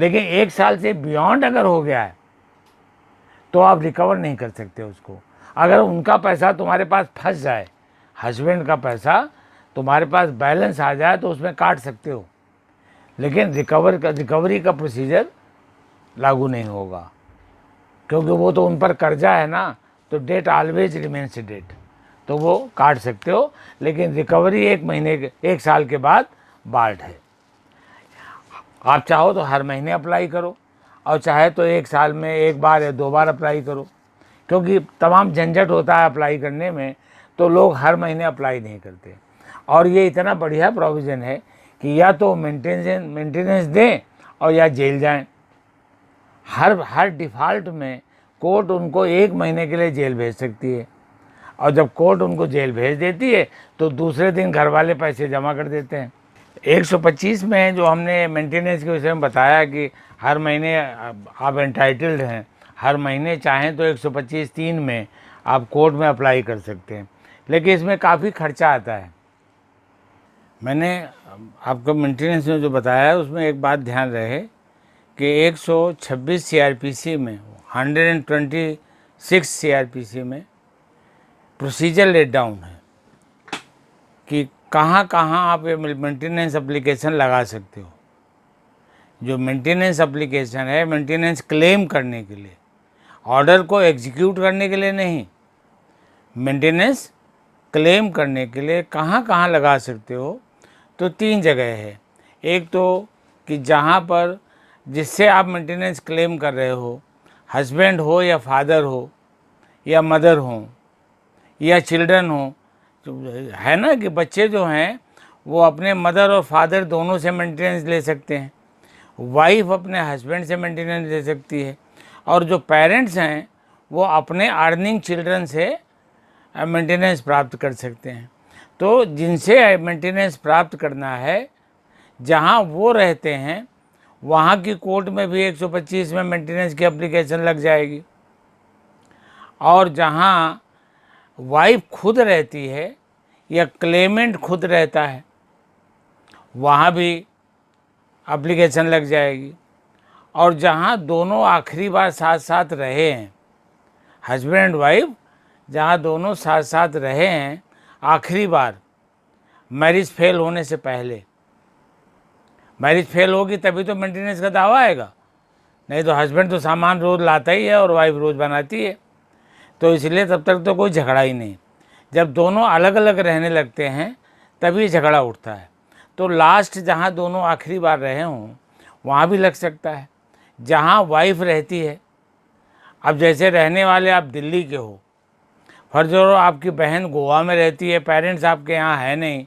लेकिन 1 साल से बियॉन्ड अगर हो गया है तो आप रिकवर नहीं कर सकते उसको। अगर उनका पैसा तुम्हारे पास फंस जाए, हस्बैंड का पैसा तुम्हारे पास बैलेंस आ जाए तो उसमें काट सकते हो, लेकिन रिकवरी का प्रोसीजर लागू नहीं होगा, क्योंकि वो तो उन पर कर्जा है ना, तो डेट ऑलवेज रिमेन्स डेट, तो वो काट सकते हो, लेकिन रिकवरी 1 साल के बाद बाल्ट है। आप चाहो तो हर महीने अप्लाई करो, और चाहे तो 1 साल में 1 बार या 2 बार अप्लाई करो, क्योंकि तमाम झंझट होता है अप्लाई करने में, तो लोग हर महीने अप्लाई नहीं करते। और ये इतना बढ़िया प्रोविज़न है कि या तो मेंटेनेंस दें और या जेल जाएं। हर डिफ़ॉल्ट में कोर्ट उनको 1 महीने के लिए जेल भेज सकती है, और जब कोर्ट उनको जेल भेज देती है तो दूसरे दिन घर वाले पैसे जमा कर देते हैं। 125 में जो हमने मेंटेनेंस के विषय में बताया कि हर महीने आप एंटाइटल्ड हैं, हर महीने चाहें तो 125(3) में आप कोर्ट में अप्लाई कर सकते हैं, लेकिन इसमें काफ़ी खर्चा आता है। मैंने आपको मेंटेनेंस में जो बताया है उसमें एक बात ध्यान रहे कि 126 CRPC में, 126 CRPC में प्रोसीजर लेट डाउन है कि कहाँ कहाँ आप ये मेंटेनेंस एप्लीकेशन लगा सकते हो। जो मेंटेनेंस एप्लीकेशन है, मेंटेनेंस क्लेम करने के लिए, ऑर्डर को एग्जीक्यूट करने के लिए नहीं, मेंटेनेंस क्लेम करने के लिए कहाँ कहाँ लगा सकते हो, तो 3 जगह है। एक तो कि जहाँ पर जिससे आप मेंटेनेंस क्लेम कर रहे हो, हस्बैंड हो या फादर हो या मदर हो या चिल्ड्रन हो, है ना कि बच्चे जो हैं वो अपने मदर और फादर दोनों से मेंटेनेंस ले सकते हैं, वाइफ अपने हस्बैंड से मेंटेनेंस ले सकती है, और जो पेरेंट्स हैं वो अपने अर्निंग चिल्ड्रन से मेंटेनेंस प्राप्त कर सकते हैं। तो जिनसे मेंटेनेंस प्राप्त करना है, जहाँ वो रहते हैं वहाँ की कोर्ट में भी 125 में मेंटेनेंस की एप्लीकेशन लग जाएगी, और जहाँ वाइफ खुद रहती है या क्लेमेंट खुद रहता है वहाँ भी एप्लीकेशन लग जाएगी, और जहाँ दोनों आखिरी बार साथ साथ रहे हैं, हस्बैंड वाइफ जहाँ दोनों साथ साथ रहे हैं आखिरी बार, मैरिज फेल होने से पहले, मैरिज फेल होगी तभी तो मेंटेनेंस का दावा आएगा, नहीं तो हस्बैंड तो सामान रोज़ लाता ही है और वाइफ रोज़ बनाती है, तो इसलिए तब तक तो कोई झगड़ा ही नहीं। जब दोनों अलग अलग रहने लगते हैं तभी झगड़ा उठता है, तो लास्ट जहाँ दोनों आखिरी बार रहे हों वहाँ भी लग सकता है, जहाँ वाइफ रहती है। अब जैसे रहने वाले आप दिल्ली के हो, फर्ज करो आपकी बहन गोवा में रहती है, पेरेंट्स आपके यहाँ है नहीं,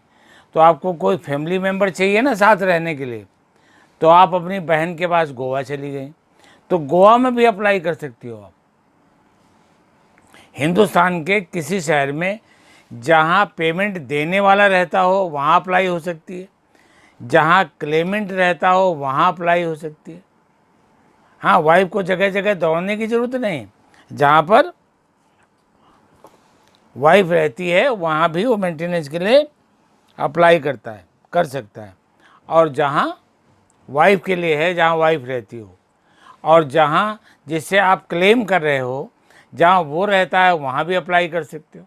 तो आपको कोई फैमिली मेम्बर चाहिए ना साथ रहने के लिए, तो आप अपनी बहन के पास गोवा चली गई, तो गोवा में भी अप्लाई कर सकती हो आप। हिंदुस्तान के किसी शहर में जहाँ पेमेंट देने वाला रहता हो वहाँ अप्लाई हो सकती है, जहाँ क्लेमेंट रहता हो वहाँ अप्लाई हो सकती है। हाँ, वाइफ को जगह जगह दौड़ने की ज़रूरत नहीं, जहाँ पर वाइफ रहती है वहाँ भी वो मेंटेनेंस के लिए अप्लाई कर सकता है, और जहाँ वाइफ के लिए है, जहाँ वाइफ रहती हो, और जहाँ जिससे आप क्लेम कर रहे हो जहाँ वो रहता है वहाँ भी अप्लाई कर सकते हो,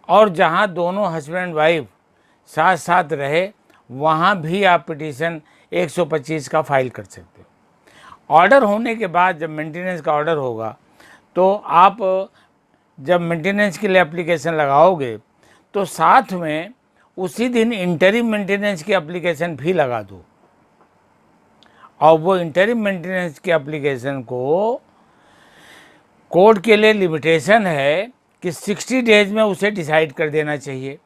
और जहाँ दोनों हस्बैंड वाइफ साथ साथ रहे वहाँ भी आप पिटीशन 125 का फाइल कर सकते हो। ऑर्डर होने के बाद जब मेंटेनेंस का ऑर्डर होगा तो आप जब मेंटेनेंस के लिए एप्लीकेशन लगाओगे तो साथ में उसी दिन इंटरिम मेंटेनेंस की एप्लीकेशन भी लगा दो, और वो इंटरिम मेंटेनेंस की एप्लीकेशन को कोर्ट के लिए लिमिटेशन है कि 60 डेज में उसे डिसाइड कर देना चाहिए।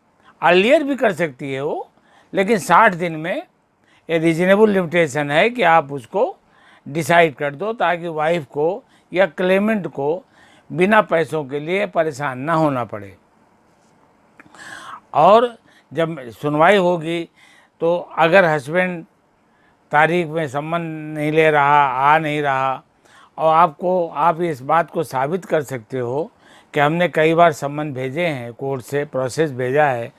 अर्लियर भी कर सकती है वो, लेकिन 60 दिन में ये रीजनेबल लिमिटेशन है कि आप उसको डिसाइड कर दो, ताकि वाइफ को या क्लेमेंट को बिना पैसों के लिए परेशान ना होना पड़े। और जब सुनवाई होगी तो अगर हस्बैंड तारीख में सम्मन नहीं ले रहा, आ नहीं रहा, और आप इस बात को साबित कर सकते हो कि हमने कई बार सम्मन भेजे हैं, कोर्ट से प्रोसेस भेजा है,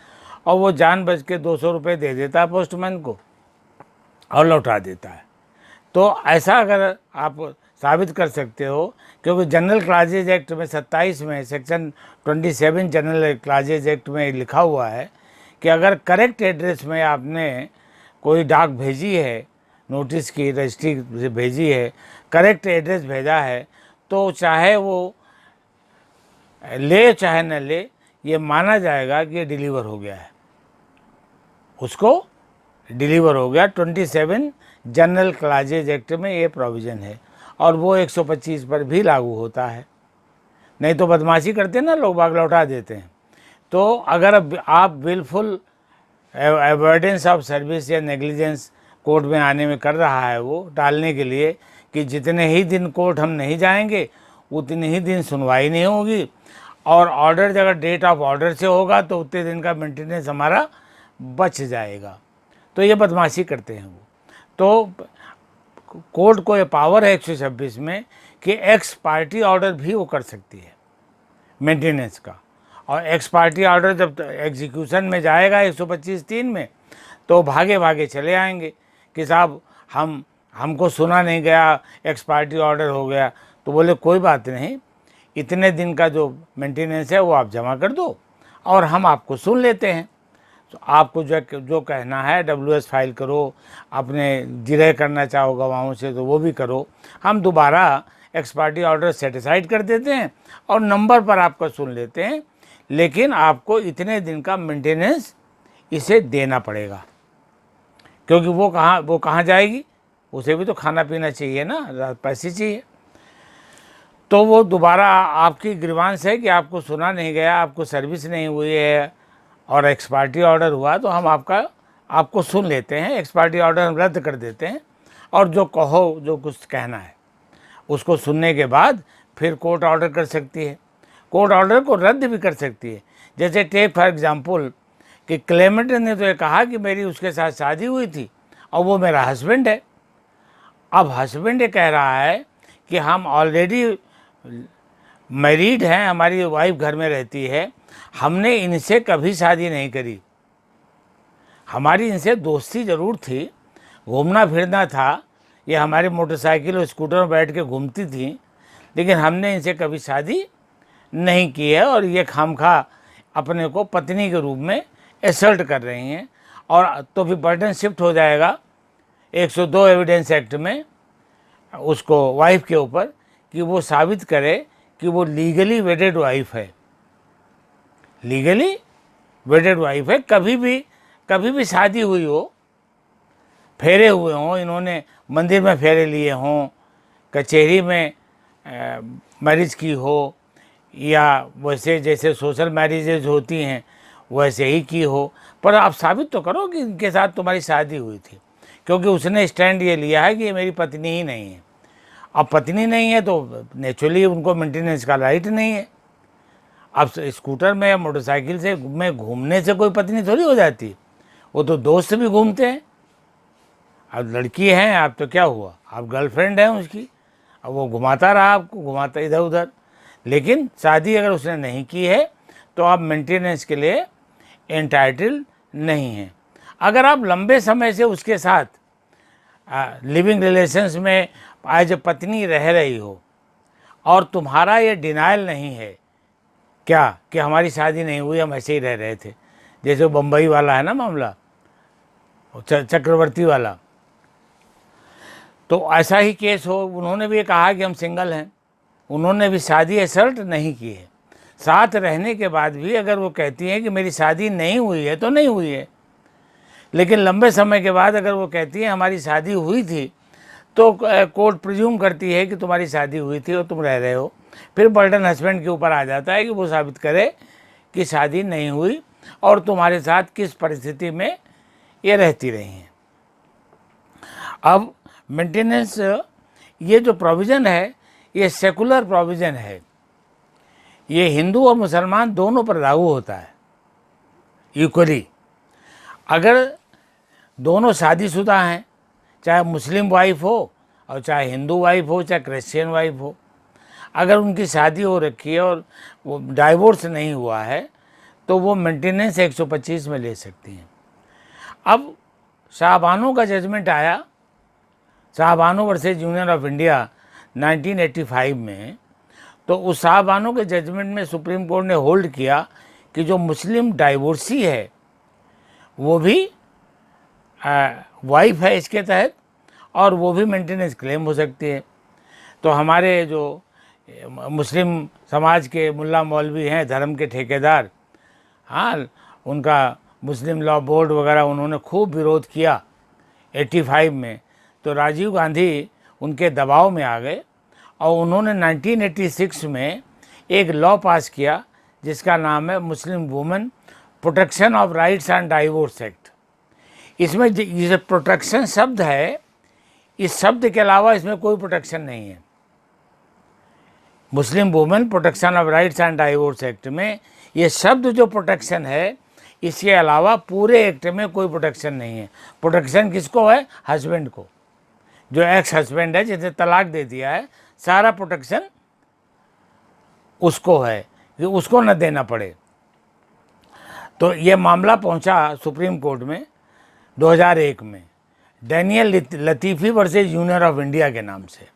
और वो जानबूझ के 200 रुपये दे देता है पोस्टमैन को और लौटा देता है, तो ऐसा अगर आप साबित कर सकते हो, क्योंकि जनरल क्लाजेज एक्ट में 27 में सेक्शन 27 जनरल क्लाजेज एक्ट में लिखा हुआ है कि अगर करेक्ट एड्रेस में आपने कोई डाक भेजी है, नोटिस की रजिस्ट्री से भेजी है, करेक्ट एड्रेस भेजा है, तो चाहे वो ले चाहे न ले, ये माना जाएगा कि ये डिलीवर हो गया है, उसको डिलीवर हो गया। 27 जनरल क्लाजेज एक्ट में ये प्रोविज़न है और वो 125 पर भी लागू होता है। नहीं तो बदमाशी करते ना लोग, बाग लौटा देते हैं। तो अगर आप विलफुल एवॉइडेंस ऑफ सर्विस या नेग्लिजेंस कोर्ट में आने में कर रहा है, वो टालने के लिए कि जितने ही दिन कोर्ट हम नहीं जाएंगे उतने ही दिन सुनवाई नहीं होगी, और ऑर्डर अगर डेट ऑफ ऑर्डर से होगा तो उतने दिन का मेंटेनेंस हमारा बच जाएगा, तो ये बदमाशी करते हैं वो। तो कोर्ट को ये पावर है 126 में कि एक्स पार्टी ऑर्डर भी वो कर सकती है मेंटेनेंस का, और एक्स पार्टी ऑर्डर जब एग्जीक्यूशन में जाएगा 125(3) में, तो भागे भागे चले आएंगे कि साहब हमको सुना नहीं गया, एक्स पार्टी ऑर्डर हो गया। तो बोले कोई बात नहीं, इतने दिन का जो मेंटेनेंस है वो आप जमा कर दो और हम आपको सुन लेते हैं। तो आपको जो कहना है WS फाइल करो, अपने जिरह करना चाहो गवाहों से तो वो भी करो, हम दोबारा एक्स पार्टी ऑर्डर सेटिसाइड कर देते हैं और नंबर पर आपका सुन लेते हैं, लेकिन आपको इतने दिन का मेंटेनेंस इसे देना पड़ेगा, क्योंकि वो कहाँ जाएगी, उसे भी तो खाना पीना चाहिए ना, पैसे चाहिए। तो वो दोबारा आपकी ग्रीवांस है कि आपको सुना नहीं गया, आपको सर्विस नहीं हुई है और एक्स पार्टी ऑर्डर हुआ, तो हम आपको सुन लेते हैं, एक्स पार्टी ऑर्डर हम रद्द कर देते हैं, और जो कहो, जो कुछ कहना है उसको सुनने के बाद फिर कोर्ट ऑर्डर कर सकती है, कोर्ट ऑर्डर को रद्द भी कर सकती है। जैसे टेक फॉर एग्जांपल कि क्लेमेंट ने तो ये कहा कि मेरी उसके साथ शादी हुई थी और वो मेरा हस्बैंड है। अब हस्बैंड ये कह रहा है कि हम ऑलरेडी मैरिड हैं, हमारी वाइफ घर में रहती है, हमने इनसे कभी शादी नहीं करी, हमारी इनसे दोस्ती ज़रूर थी, घूमना फिरना था, ये हमारे मोटरसाइकिल और स्कूटर में बैठ के घूमती थी, लेकिन हमने इनसे कभी शादी नहीं की है, और ये खामखा अपने को पत्नी के रूप में एसल्ट कर रही हैं। और तो फिर बर्डन शिफ्ट हो जाएगा 102 एविडेंस एक्ट में उसको वाइफ के ऊपर कि वो साबित करे कि वो लीगली वेडेड वाइफ है, लीगली वेडेड वाइफ है, कभी भी शादी हुई हो, फेरे हुए हों, इन्होंने मंदिर में फेरे लिए हों, कचहरी में मैरिज की हो, या वैसे जैसे सोशल मैरिजेज होती हैं वैसे ही की हो, पर आप साबित तो करो कि इनके साथ तुम्हारी शादी हुई थी, क्योंकि उसने स्टैंड ये लिया है कि ये मेरी पत्नी ही नहीं है। अब पत्नी नहीं है तो नेचुरली उनको मेंटेनेंस का राइट नहीं है। अब स्कूटर में या मोटरसाइकिल से में घूमने से कोई पत्नी थोड़ी हो जाती, वो तो दोस्त भी घूमते हैं। अब लड़की हैं आप तो क्या हुआ, आप गर्लफ्रेंड हैं उसकी, अब वो घुमाता रहा आपको, घुमाता इधर उधर, लेकिन शादी अगर उसने नहीं की है तो आप मेंटेनेंस के लिए एंटाइटल नहीं हैं। अगर आप लंबे समय से उसके साथ लिविंग रिलेशंस में एज ए पत्नी रह रही हो और तुम्हारा ये डिनाइल नहीं है क्या कि हमारी शादी नहीं हुई, हम ऐसे ही रह रहे थे, जैसे बम्बई वाला है ना मामला, चक्रवर्ती वाला, तो ऐसा ही केस हो, उन्होंने भी कहा कि हम सिंगल हैं, उन्होंने भी शादी असर्ट नहीं की है, साथ रहने के बाद भी अगर वो कहती हैं कि मेरी शादी नहीं हुई है तो नहीं हुई है, लेकिन लंबे समय के बाद अगर वो कहती है हमारी शादी हुई थी, तो कोर्ट प्रिज्यूम करती है कि तुम्हारी शादी हुई थी और तुम रह रहे हो। फिर बर्डन हस्बैंड के ऊपर आ जाता है कि वो साबित करे कि शादी नहीं हुई और तुम्हारे साथ किस परिस्थिति में ये रहती रही हैं। अब मेंटेनेंस ये जो प्रोविज़न है ये सेकुलर प्रोविज़न है, ये हिंदू और मुसलमान दोनों पर लागू होता है इक्वली। अगर दोनों शादीशुदा हैं, चाहे मुस्लिम वाइफ हो और चाहे हिंदू वाइफ हो, चाहे क्रिश्चियन वाइफ हो, अगर उनकी शादी हो रखी है और वो डाइवोर्स नहीं हुआ है तो वो मेंटेनेंस 125 में ले सकती हैं। अब शाहबानों का जजमेंट आया Shah Bano versus union of India 1985 में, तो उस शाहबानो के जजमेंट में सुप्रीम कोर्ट ने होल्ड किया कि जो मुस्लिम डाइवोर्सी है वो भी वाइफ है इसके तहत, और वो भी मेंटेनेंस क्लेम हो सकती है। तो हमारे जो मुस्लिम समाज के मुल्ला मौलवी हैं, धर्म के ठेकेदार, हाँ, उनका मुस्लिम लॉ बोर्ड वगैरह उन्होंने खूब विरोध किया 85 में। तो राजीव गांधी उनके दबाव में आ गए और उन्होंने 1986 में एक लॉ पास किया जिसका नाम है मुस्लिम women protection of rights and divorce act. इसमें ये प्रोटेक्शन शब्द है, इस शब्द के अलावा इसमें कोई प्रोटेक्शन नहीं है। मुस्लिम women protection of rights and divorce act में ये शब्द जो प्रोटेक्शन है, इसके अलावा पूरे एक्ट में कोई प्रोटेक्शन नहीं है। प्रोटेक्शन किसको है? हस्बैंड को। जो एक्स हस्बैंड है, जिसने तलाक दे दिया है, सारा प्रोटेक्शन उसको है कि उसको न देना पड़े। तो ये मामला पहुंचा सुप्रीम कोर्ट में 2001 में, Daniel Latifi versus union of India के नाम से।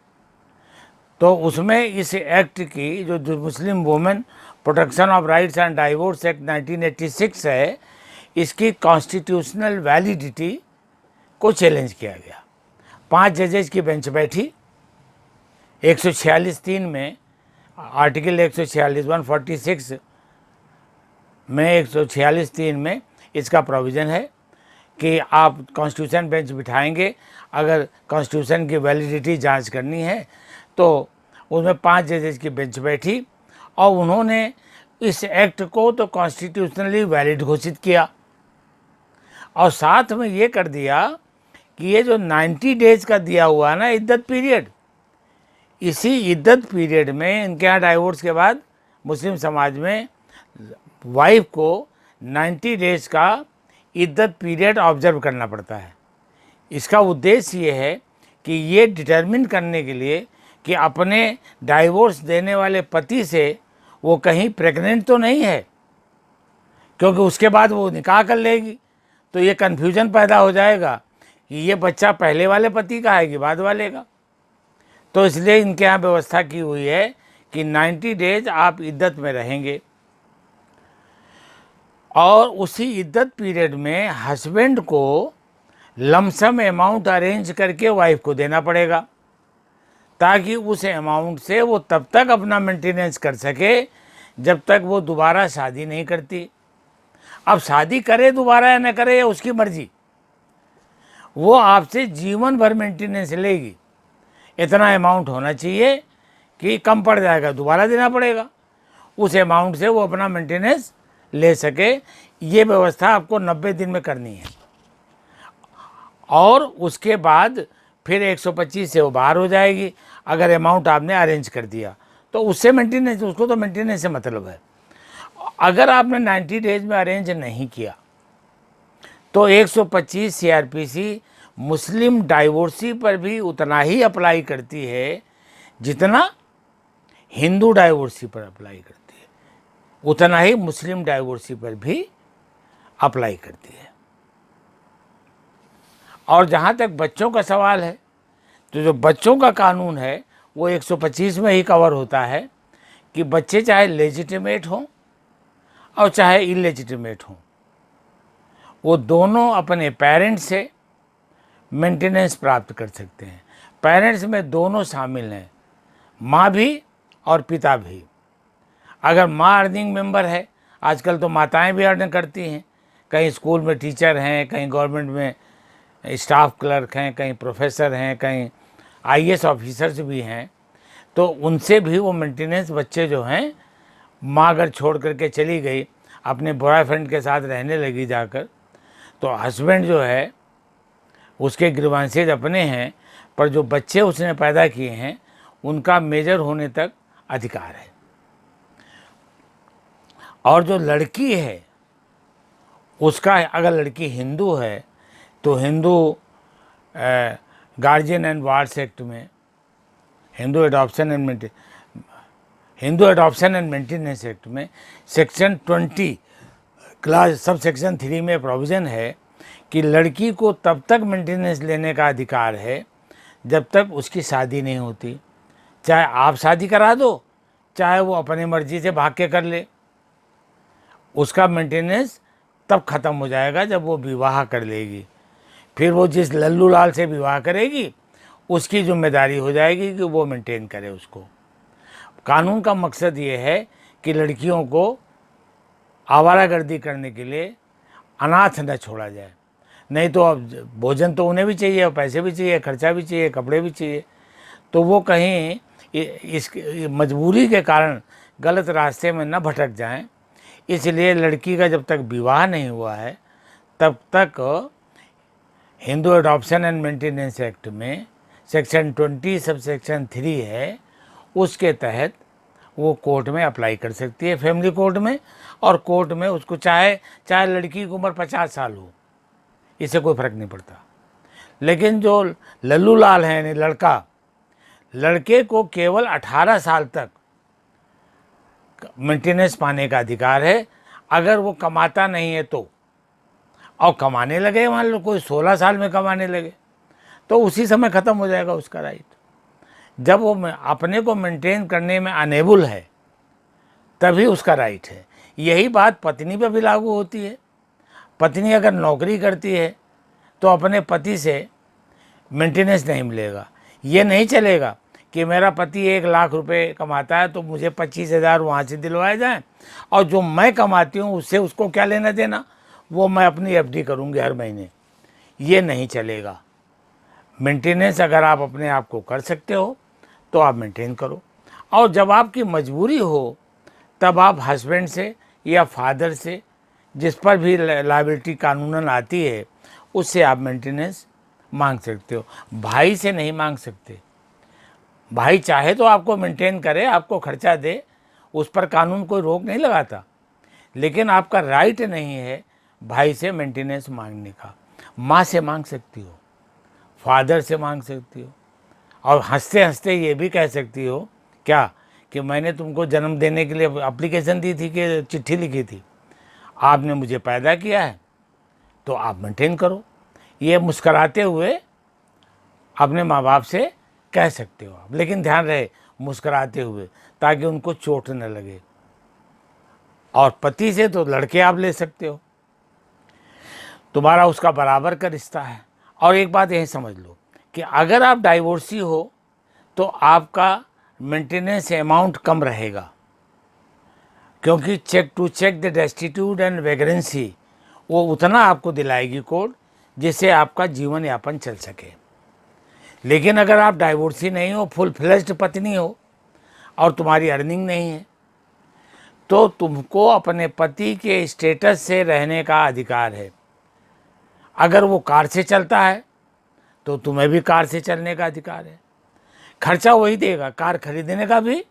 तो उसमें इस एक्ट की जो Muslim women protection of rights and divorce act 1986 है, इसकी कॉन्स्टिट्यूशनल वैलिडिटी को चैलेंज किया गया। 5 जजेज की बेंच बैठी। 146(3) में, आर्टिकल 146 में 146(3) में इसका प्रोविज़न है कि आप कॉन्स्टिट्यूशन बेंच बिठाएंगे अगर कॉन्स्टिट्यूशन की वैलिडिटी जांच करनी है। तो उसमें 5 जजेज की बेंच बैठी और उन्होंने इस एक्ट को तो कॉन्स्टिट्यूशनली वैलिड घोषित किया और साथ में ये कर दिया कि ये जो 90 डेज का दिया हुआ है ना इद्दत पीरियड, इसी इद्दत पीरियड में इनके यहाँ डाइवोर्स के बाद मुस्लिम समाज में वाइफ को 90 डेज का इद्दत पीरियड ऑब्जर्व करना पड़ता है। इसका उद्देश्य ये है कि ये डिटरमिन करने के लिए कि अपने डाइवोर्स देने वाले पति से वो कहीं प्रेग्नेंट तो नहीं है, क्योंकि उसके बाद वो निकाह कर लेगी तो ये कन्फ्यूजन पैदा हो जाएगा कि ये बच्चा पहले वाले पति का है कि बाद वाले का। तो इसलिए इनके यहाँ व्यवस्था की हुई है कि 90 डेज आप इद्दत में रहेंगे और उसी इद्दत पीरियड में हस्बैंड को लमसम अमाउंट अरेंज करके वाइफ को देना पड़ेगा, ताकि उस अमाउंट से वो तब तक अपना मेंटेनेंस कर सके जब तक वो दोबारा शादी नहीं करती। अब शादी करे दोबारा या न करे, या उसकी मर्जी, वो आपसे जीवन भर मेंटेनेंस लेगी। इतना अमाउंट होना चाहिए कि कम पड़ जाएगा दोबारा देना पड़ेगा, उस अमाउंट से वो अपना मेंटेनेंस ले सके। ये व्यवस्था आपको 90 दिन में करनी है और उसके बाद फिर 125 से वो बाहर हो जाएगी अगर अमाउंट आपने अरेंज कर दिया तो उससे मेंटेनेंस, उसको तो मेंटेनेंस से मतलब है। अगर आपने 90 डेज में अरेंज नहीं किया तो 125 सीआरपीसी मुस्लिम डाइवोर्सी पर भी उतना ही अप्लाई करती है जितना हिंदू डाइवोर्सी पर अप्लाई करती है, उतना ही मुस्लिम डाइवोर्सी पर भी अप्लाई करती है। और जहाँ तक बच्चों का सवाल है, तो जो बच्चों का कानून है वो 125 में ही कवर होता है कि बच्चे चाहे लेजिटिमेट हों और चाहे इलेजिटिमेट हों, वो दोनों अपने पेरेंट्स से मेंटेनेंस प्राप्त कर सकते हैं। पेरेंट्स में दोनों शामिल हैं, माँ भी और पिता भी। अगर माँ अर्निंग मेंबर है, आजकल तो माताएं भी अर्न करती हैं, कहीं स्कूल में टीचर हैं, कहीं गवर्नमेंट में स्टाफ क्लर्क हैं, कहीं प्रोफेसर हैं, कहीं आईएएस ऑफिसर्स भी हैं, तो उनसे भी वो मेंटेनेंस बच्चे जो हैं, माँ अगर छोड़ करके चली गई अपने बॉयफ्रेंड के साथ रहने लगी जाकर, तो हस्बैंड जो है उसके ग्रीवांसेज अपने हैं, पर जो बच्चे उसने पैदा किए हैं उनका मेजर होने तक अधिकार है। और जो लड़की है उसका, अगर लड़की हिंदू है तो Hindu guardian and wards act में, Hindu adoption and maintenance act में सेक्शन 20 क्लास सब सेक्शन 3 में प्रोविज़न है कि लड़की को तब तक मेंटेनेंस लेने का अधिकार है जब तक उसकी शादी नहीं होती। चाहे आप शादी करा दो, चाहे वो अपनी मर्जी से भाग के कर ले, उसका मेंटेनेंस तब ख़त्म हो जाएगा जब वो विवाह कर लेगी। फिर वो जिस लल्लू लाल से विवाह करेगी उसकी जिम्मेदारी हो जाएगी कि वो मेंटेन करे उसको। कानून का मकसद ये है कि लड़कियों को आवारागर्दी करने के लिए अनाथ न छोड़ा जाए। नहीं तो अब भोजन तो उन्हें भी चाहिए, पैसे भी चाहिए, खर्चा भी चाहिए, कपड़े भी चाहिए। तो वो कहीं इस मजबूरी के कारण गलत रास्ते में न भटक जाएं। इसलिए लड़की का जब तक विवाह नहीं हुआ है तब तक Hindu adoption and maintenance act में सेक्शन 20 सब सेक्शन 3 है, उसके तहत वो कोर्ट में अप्लाई कर सकती है, फैमिली कोर्ट में। और कोर्ट में उसको चाहे लड़की की उम्र 50 साल हो, इससे कोई फ़र्क नहीं पड़ता। लेकिन जो लल्लू लाल है यानी लड़के को केवल 18 साल तक मेंटेनेंस पाने का अधिकार है। अगर वो कमाता नहीं है तो, और कमाने लगे, मान लो कोई 16 साल में कमाने लगे, तो उसी समय ख़त्म हो जाएगा उसका राइट। जब वो अपने को मेंटेन करने में अनेबल है तभी उसका राइट है। यही बात पत्नी पर भी लागू होती है। पत्नी अगर नौकरी करती है तो अपने पति से मेंटेनेंस नहीं मिलेगा। ये नहीं चलेगा कि मेरा पति 1 लाख रुपए कमाता है तो मुझे 25,000 वहाँ से दिलवाए जाएं, और जो मैं कमाती हूँ उससे उसको क्या लेना देना, वो मैं अपनी एफडी करूँगी हर महीने। ये नहीं चलेगा। मेंटेनेंस अगर आप अपने आप को कर सकते हो तो आप मेंटेन करो, और जब आपकी मजबूरी हो तब आप हस्बैंड से या फादर से, जिस पर भी लायबिलिटी कानूनन आती है, उससे आप मेंटेनेंस मांग सकते हो। भाई से नहीं मांग सकते। भाई चाहे तो आपको मेंटेन करे, आपको खर्चा दे, उस पर कानून कोई रोक नहीं लगाता, लेकिन आपका राइट नहीं है भाई से मेंटेनेंस मांगने का। माँ से मांग सकती हो, फादर से मांग सकती हो, और हंसते हंसते ये भी कह सकती हो क्या कि मैंने तुमको जन्म देने के लिए एप्लीकेशन दी थी कि चिट्ठी लिखी थी, आपने मुझे पैदा किया है तो आप मेंटेन करो। ये मुस्कराते हुए अपने माँ बाप से कह सकते हो आप, लेकिन ध्यान रहे मुस्कराते हुए, ताकि उनको चोट न लगे। और पति से तो लड़के आप ले सकते हो, तुम्हारा उसका बराबर का रिश्ता है। और एक बात यही समझ लो कि अगर आप डाइवोर्सी हो तो आपका मेंटेनेंस अमाउंट कम रहेगा, क्योंकि चेक द डेस्टिट्यूट एंड वैग्रेंसी वो उतना आपको दिलाएगी कोर्ट जिससे आपका जीवन यापन चल सके। लेकिन अगर आप डाइवोर्सी नहीं हो, फुल फ्लेज्ड पत्नी हो और तुम्हारी अर्निंग नहीं है, तो तुमको अपने पति के स्टेटस से रहने का अधिकार है। अगर वो कार से चलता है तो तुम्हें भी कार से चलने का अधिकार है। खर्चा वही देगा, कार खरीदने का भी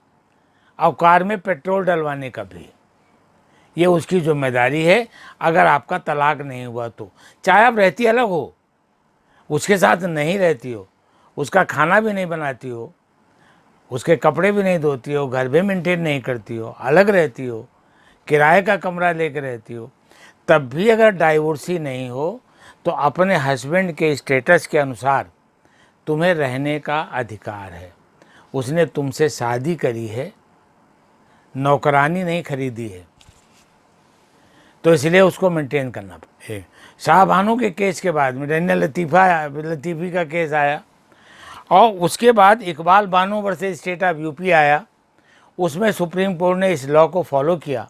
और कार में पेट्रोल डलवाने का भी, ये उसकी जिम्मेदारी है। अगर आपका तलाक नहीं हुआ तो, चाहे आप रहती अलग हो, उसके साथ नहीं रहती हो, उसका खाना भी नहीं बनाती हो, उसके कपड़े भी नहीं धोती हो, घर भी मेंटेन नहीं करती हो, अलग रहती हो, किराए का कमरा लेकर रहती हो, तब भी अगर डाइवोर्सी नहीं हो तो अपने हस्बैंड के स्टेटस के अनुसार तुम्हें रहने का अधिकार है। उसने तुमसे शादी करी है, नौकरानी नहीं खरीदी है, तो इसलिए उसको मेंटेन करना पड़ेगा। शाहबानो के केस के बाद में डैनियल लतीफ़ी का केस आया, और उसके बाद Iqbal Bano versus state of UP आया। उसमें सुप्रीम कोर्ट ने इस लॉ को फॉलो किया,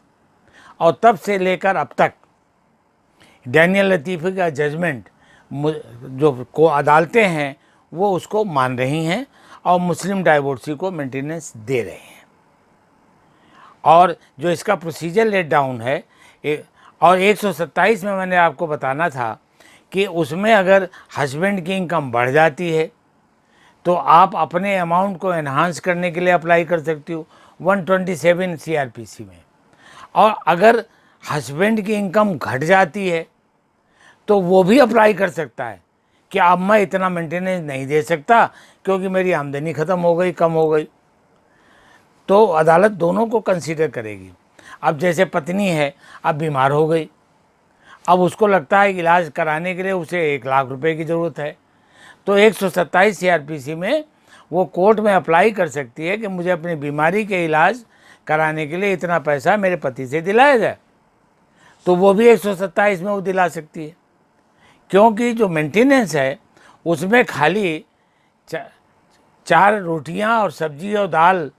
और तब से लेकर अब तक डैनियल लतीफ़ी का जजमेंट जो को अदालतें हैं वो उसको मान रही हैं और मुस्लिम डाइवोर्सी को मेंटेनेंस दे रहे हैं। और जो इसका प्रोसीजर लेट डाउन है, और 127 में मैंने आपको बताना था कि उसमें अगर हस्बैंड की इनकम बढ़ जाती है तो आप अपने अमाउंट को एनहांस करने के लिए अप्लाई कर सकती हो 127 सीआरपीसी में। और अगर हस्बैंड की इनकम घट जाती है तो वो भी अप्लाई कर सकता है कि अब मैं इतना मेंटेनेंस नहीं दे सकता क्योंकि मेरी आमदनी ख़त्म हो गई, कम हो गई। तो अदालत दोनों को कंसीडर करेगी। अब जैसे पत्नी है, अब बीमार हो गई, अब उसको लगता है कि इलाज कराने के लिए उसे 1 लाख रुपए की ज़रूरत है, तो 127 CRPC में वो कोर्ट में अप्लाई कर सकती है कि मुझे अपनी बीमारी के इलाज कराने के लिए इतना पैसा मेरे पति से दिलाया जाए, तो वो भी 127 में वो दिला सकती है, क्योंकि जो मेंटेनेंस है उसमें खाली 4 रोटियां और सब्जी और दाल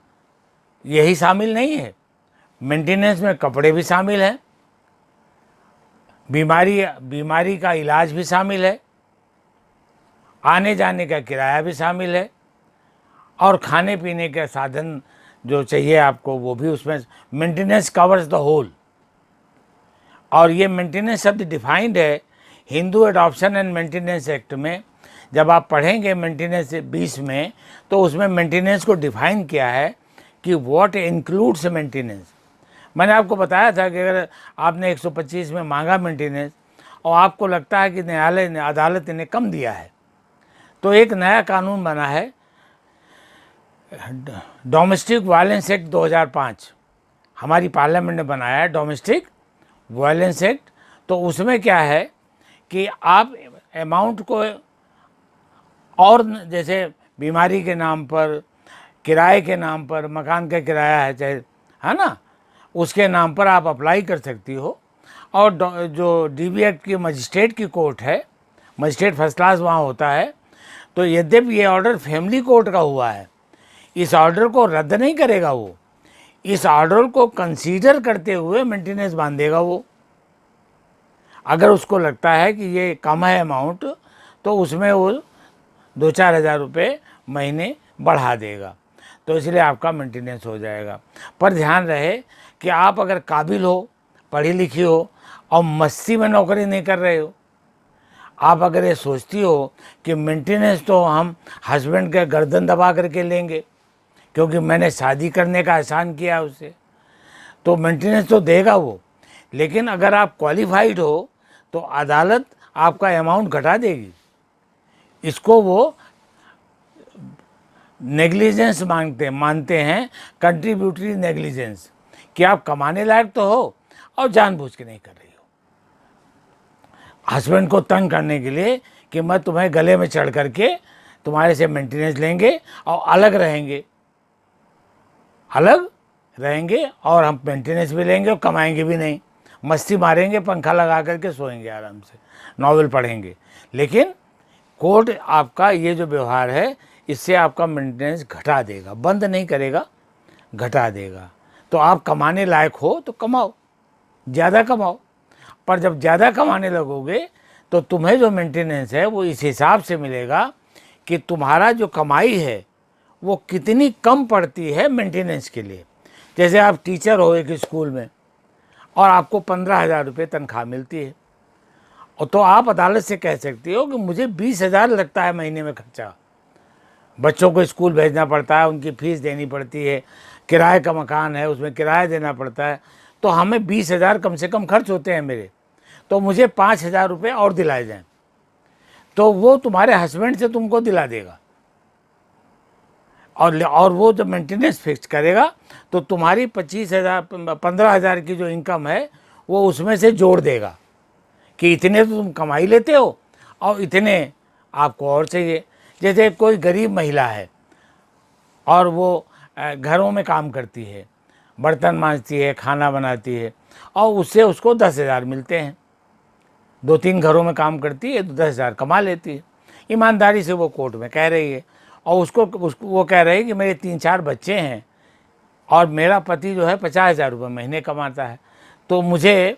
यही शामिल नहीं है। मेंटेनेंस में कपड़े भी शामिल हैं, बीमारी का इलाज भी शामिल है, आने जाने का किराया भी शामिल है, और खाने पीने के साधन जो चाहिए आपको वो भी उसमें। Maintenance covers the whole. और ये मेंटेनेंस शब्द डिफाइंड है Hindu adoption and maintenance act में। जब आप पढ़ेंगे मेंटेनेंस 20 में, तो उसमें मेंटेनेंस को डिफाइन किया है कि व्हाट इंक्लूड्स मेंटेनेंस। मैंने आपको बताया था कि अगर आपने 125 में मांगा मेंटेनेंस और आपको लगता है कि न्यायालय ने, अदालत ने कम दिया है, तो एक नया कानून बना है, डोमेस्टिक वायलेंस एक्ट 2005 हमारी पार्लियामेंट ने बनाया है, डोमेस्टिक वायलेंस एक्ट। तो उसमें क्या है कि आप अमाउंट को और जैसे बीमारी के नाम पर, किराए के नाम पर, मकान का किराया है चाहे, है ना, उसके नाम पर आप अप्लाई कर सकती हो। और जो DB एक्ट की मजिस्ट्रेट की कोर्ट है, मजिस्ट्रेट फर्स्ट क्लास वहाँ होता है, तो यद्यपि ये ऑर्डर फैमिली कोर्ट का हुआ है, इस ऑर्डर को रद्द नहीं करेगा वो, इस ऑर्डर को कंसीडर करते हुए मेंटेनेंस बांधेगा वो। अगर उसको लगता है कि ये कम है अमाउंट, तो उसमें वो 2-4 हज़ार रुपये महीने बढ़ा देगा, तो इसलिए आपका मेंटेनेंस हो जाएगा। पर ध्यान रहे कि आप अगर काबिल हो, पढ़ी लिखी हो और मस्ती में नौकरी नहीं कर रहे हो, आप अगर ये सोचती हो कि मेंटेनेंस तो हम हस्बैंड के गर्दन दबा करके लेंगे क्योंकि मैंने शादी करने का एहसान किया उससे, तो मेंटेनेंस तो देगा वो। लेकिन अगर आप क्वालिफाइड हो तो अदालत आपका अमाउंट घटा देगी। इसको वो नेग्लिजेंस मानते हैं, कंट्रीब्यूटरी नेग्लिजेंस, कि आप कमाने लायक तो हो और जानबूझ के नहीं कर रही हो, हस्बैंड को तंग करने के लिए कि मैं तुम्हें गले में चढ़ करके तुम्हारे से मेंटेनेंस लेंगे और अलग रहेंगे और हम मेंटेनेंस भी लेंगे और कमाएंगे भी नहीं, मस्ती मारेंगे, पंखा लगा करके सोएंगे आराम से, नॉवेल पढ़ेंगे। लेकिन कोर्ट आपका ये जो व्यवहार है, इससे आपका मेंटेनेंस घटा देगा, बंद नहीं करेगा, घटा देगा। तो आप कमाने लायक हो तो कमाओ, ज़्यादा कमाओ, पर जब ज़्यादा कमाने लगोगे तो तुम्हें जो मेंटेनेंस है वो इस हिसाब से मिलेगा कि तुम्हारा जो कमाई है वो कितनी कम पड़ती है मेंटेनेंस के लिए। जैसे आप टीचर हो एक स्कूल में और आपको 15,000 रुपये तनख्वाह मिलती है, और तो आप अदालत से कह सकती हो कि मुझे 20,000 लगता है महीने में खर्चा, बच्चों को स्कूल भेजना पड़ता है, उनकी फ़ीस देनी पड़ती है, किराए का मकान है उसमें किराया देना पड़ता है, तो हमें 20,000 कम से कम खर्च होते हैं मेरे, तो मुझे 5,000 रुपये और दिलाए जाएं, तो वो तुम्हारे हस्बैंड से तुमको दिला देगा। और वो जब मेंटेनेंस फिक्स करेगा तो तुम्हारी 15,000 की जो इनकम है वो उसमें से जोड़ देगा कि इतने तो तुम कमाई लेते हो और इतने आपको और चाहिए। जैसे कोई गरीब महिला है और वो घरों में काम करती है, बर्तन मांजती है, खाना बनाती है, और उससे उसको 10,000 मिलते हैं, 2-3 घरों में काम करती है तो 10,000 कमा लेती है, ईमानदारी से वो कोर्ट में कह रही है। और उसको वो कह रही है कि मेरे 3-4 बच्चे हैं और मेरा पति जो है 50,000 रुपये महीने कमाता है, तो मुझे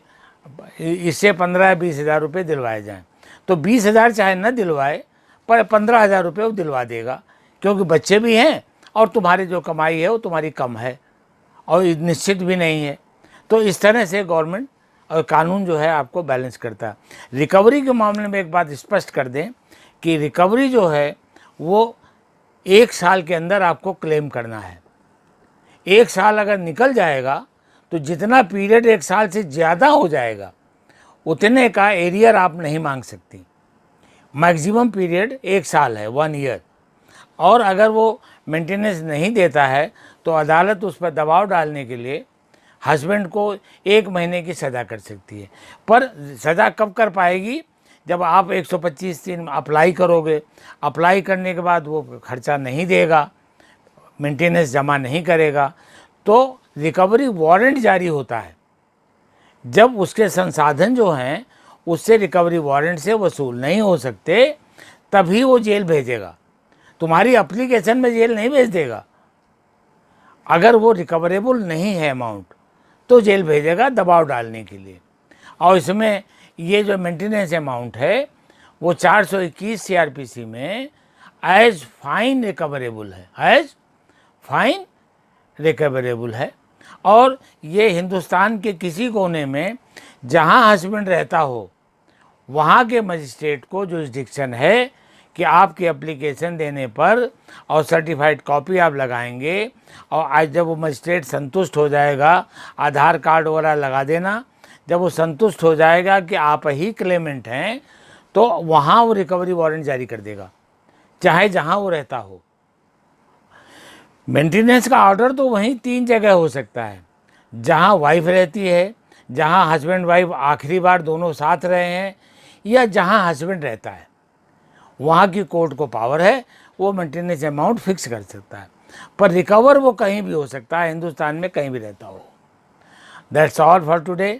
इससे 15-20 हज़ार रुपये दिलवाए जाएं। तो 20,000 चाहे न दिलवाए, पर 15,000 रुपये वो दिलवा देगा, क्योंकि बच्चे भी हैं और तुम्हारी जो कमाई है वो तुम्हारी कम है और निश्चित भी नहीं है। तो इस तरह से गवर्नमेंट और कानून जो है आपको बैलेंस करता है। रिकवरी के मामले में एक बात स्पष्ट कर दें कि रिकवरी जो है वो 1 साल के अंदर आपको क्लेम करना है। 1 साल अगर निकल जाएगा तो जितना पीरियड 1 साल से ज़्यादा हो जाएगा उतने का एरियर आप नहीं मांग सकती। मैक्सिमम पीरियड 1 साल है, 1 ईयर। और अगर वो मेंटेनेंस नहीं देता है तो अदालत उस पर दबाव डालने के लिए हस्बैंड को 1 महीने की सज़ा कर सकती है। पर सज़ा कब कर पाएगी? जब आप 125 दिन अप्लाई करोगे, अप्लाई करने के बाद वो खर्चा नहीं देगा, मेंटेनेंस जमा नहीं करेगा, तो रिकवरी वारंट जारी होता है। जब उसके संसाधन जो हैं उससे रिकवरी वारंट से वसूल नहीं हो सकते, तभी वो जेल भेजेगा। तुम्हारी एप्लीकेशन में जेल नहीं भेज देगा। अगर वो रिकवरेबल नहीं है अमाउंट, तो जेल भेजेगा दबाव डालने के लिए। और इसमें ये जो मेंटेनेंस अमाउंट है वो 421 CRPC में एज फाइन रिकवरेबल है, एज फाइन रिकवरेबल है। और ये हिंदुस्तान के किसी कोने में जहाँ हस्बैंड रहता हो, वहाँ के मजिस्ट्रेट को जुरिस्डिक्शन है कि आपकी एप्लीकेशन देने पर और सर्टिफाइड कॉपी आप लगाएंगे, और आज जब वो मजिस्ट्रेट संतुष्ट हो जाएगा, आधार कार्ड वगैरह लगा देना, जब वो संतुष्ट हो जाएगा कि आप ही क्लेमेंट हैं, तो वहाँ वो रिकवरी वारंट जारी कर देगा, चाहे जहाँ वो रहता हो। मेंटेनेंस का ऑर्डर तो वहीं 3 जगह हो सकता है, जहाँ वाइफ रहती है, जहाँ हस्बैंड वाइफ आखिरी बार दोनों साथ रहे हैं, या जहाँ हस्बैंड रहता है। वहाँ की कोर्ट को पावर है, वो मेंटेनेंस अमाउंट फिक्स कर सकता है, पर रिकवर वो कहीं भी हो सकता है, हिंदुस्तान में कहीं भी रहता हो। That's all for today.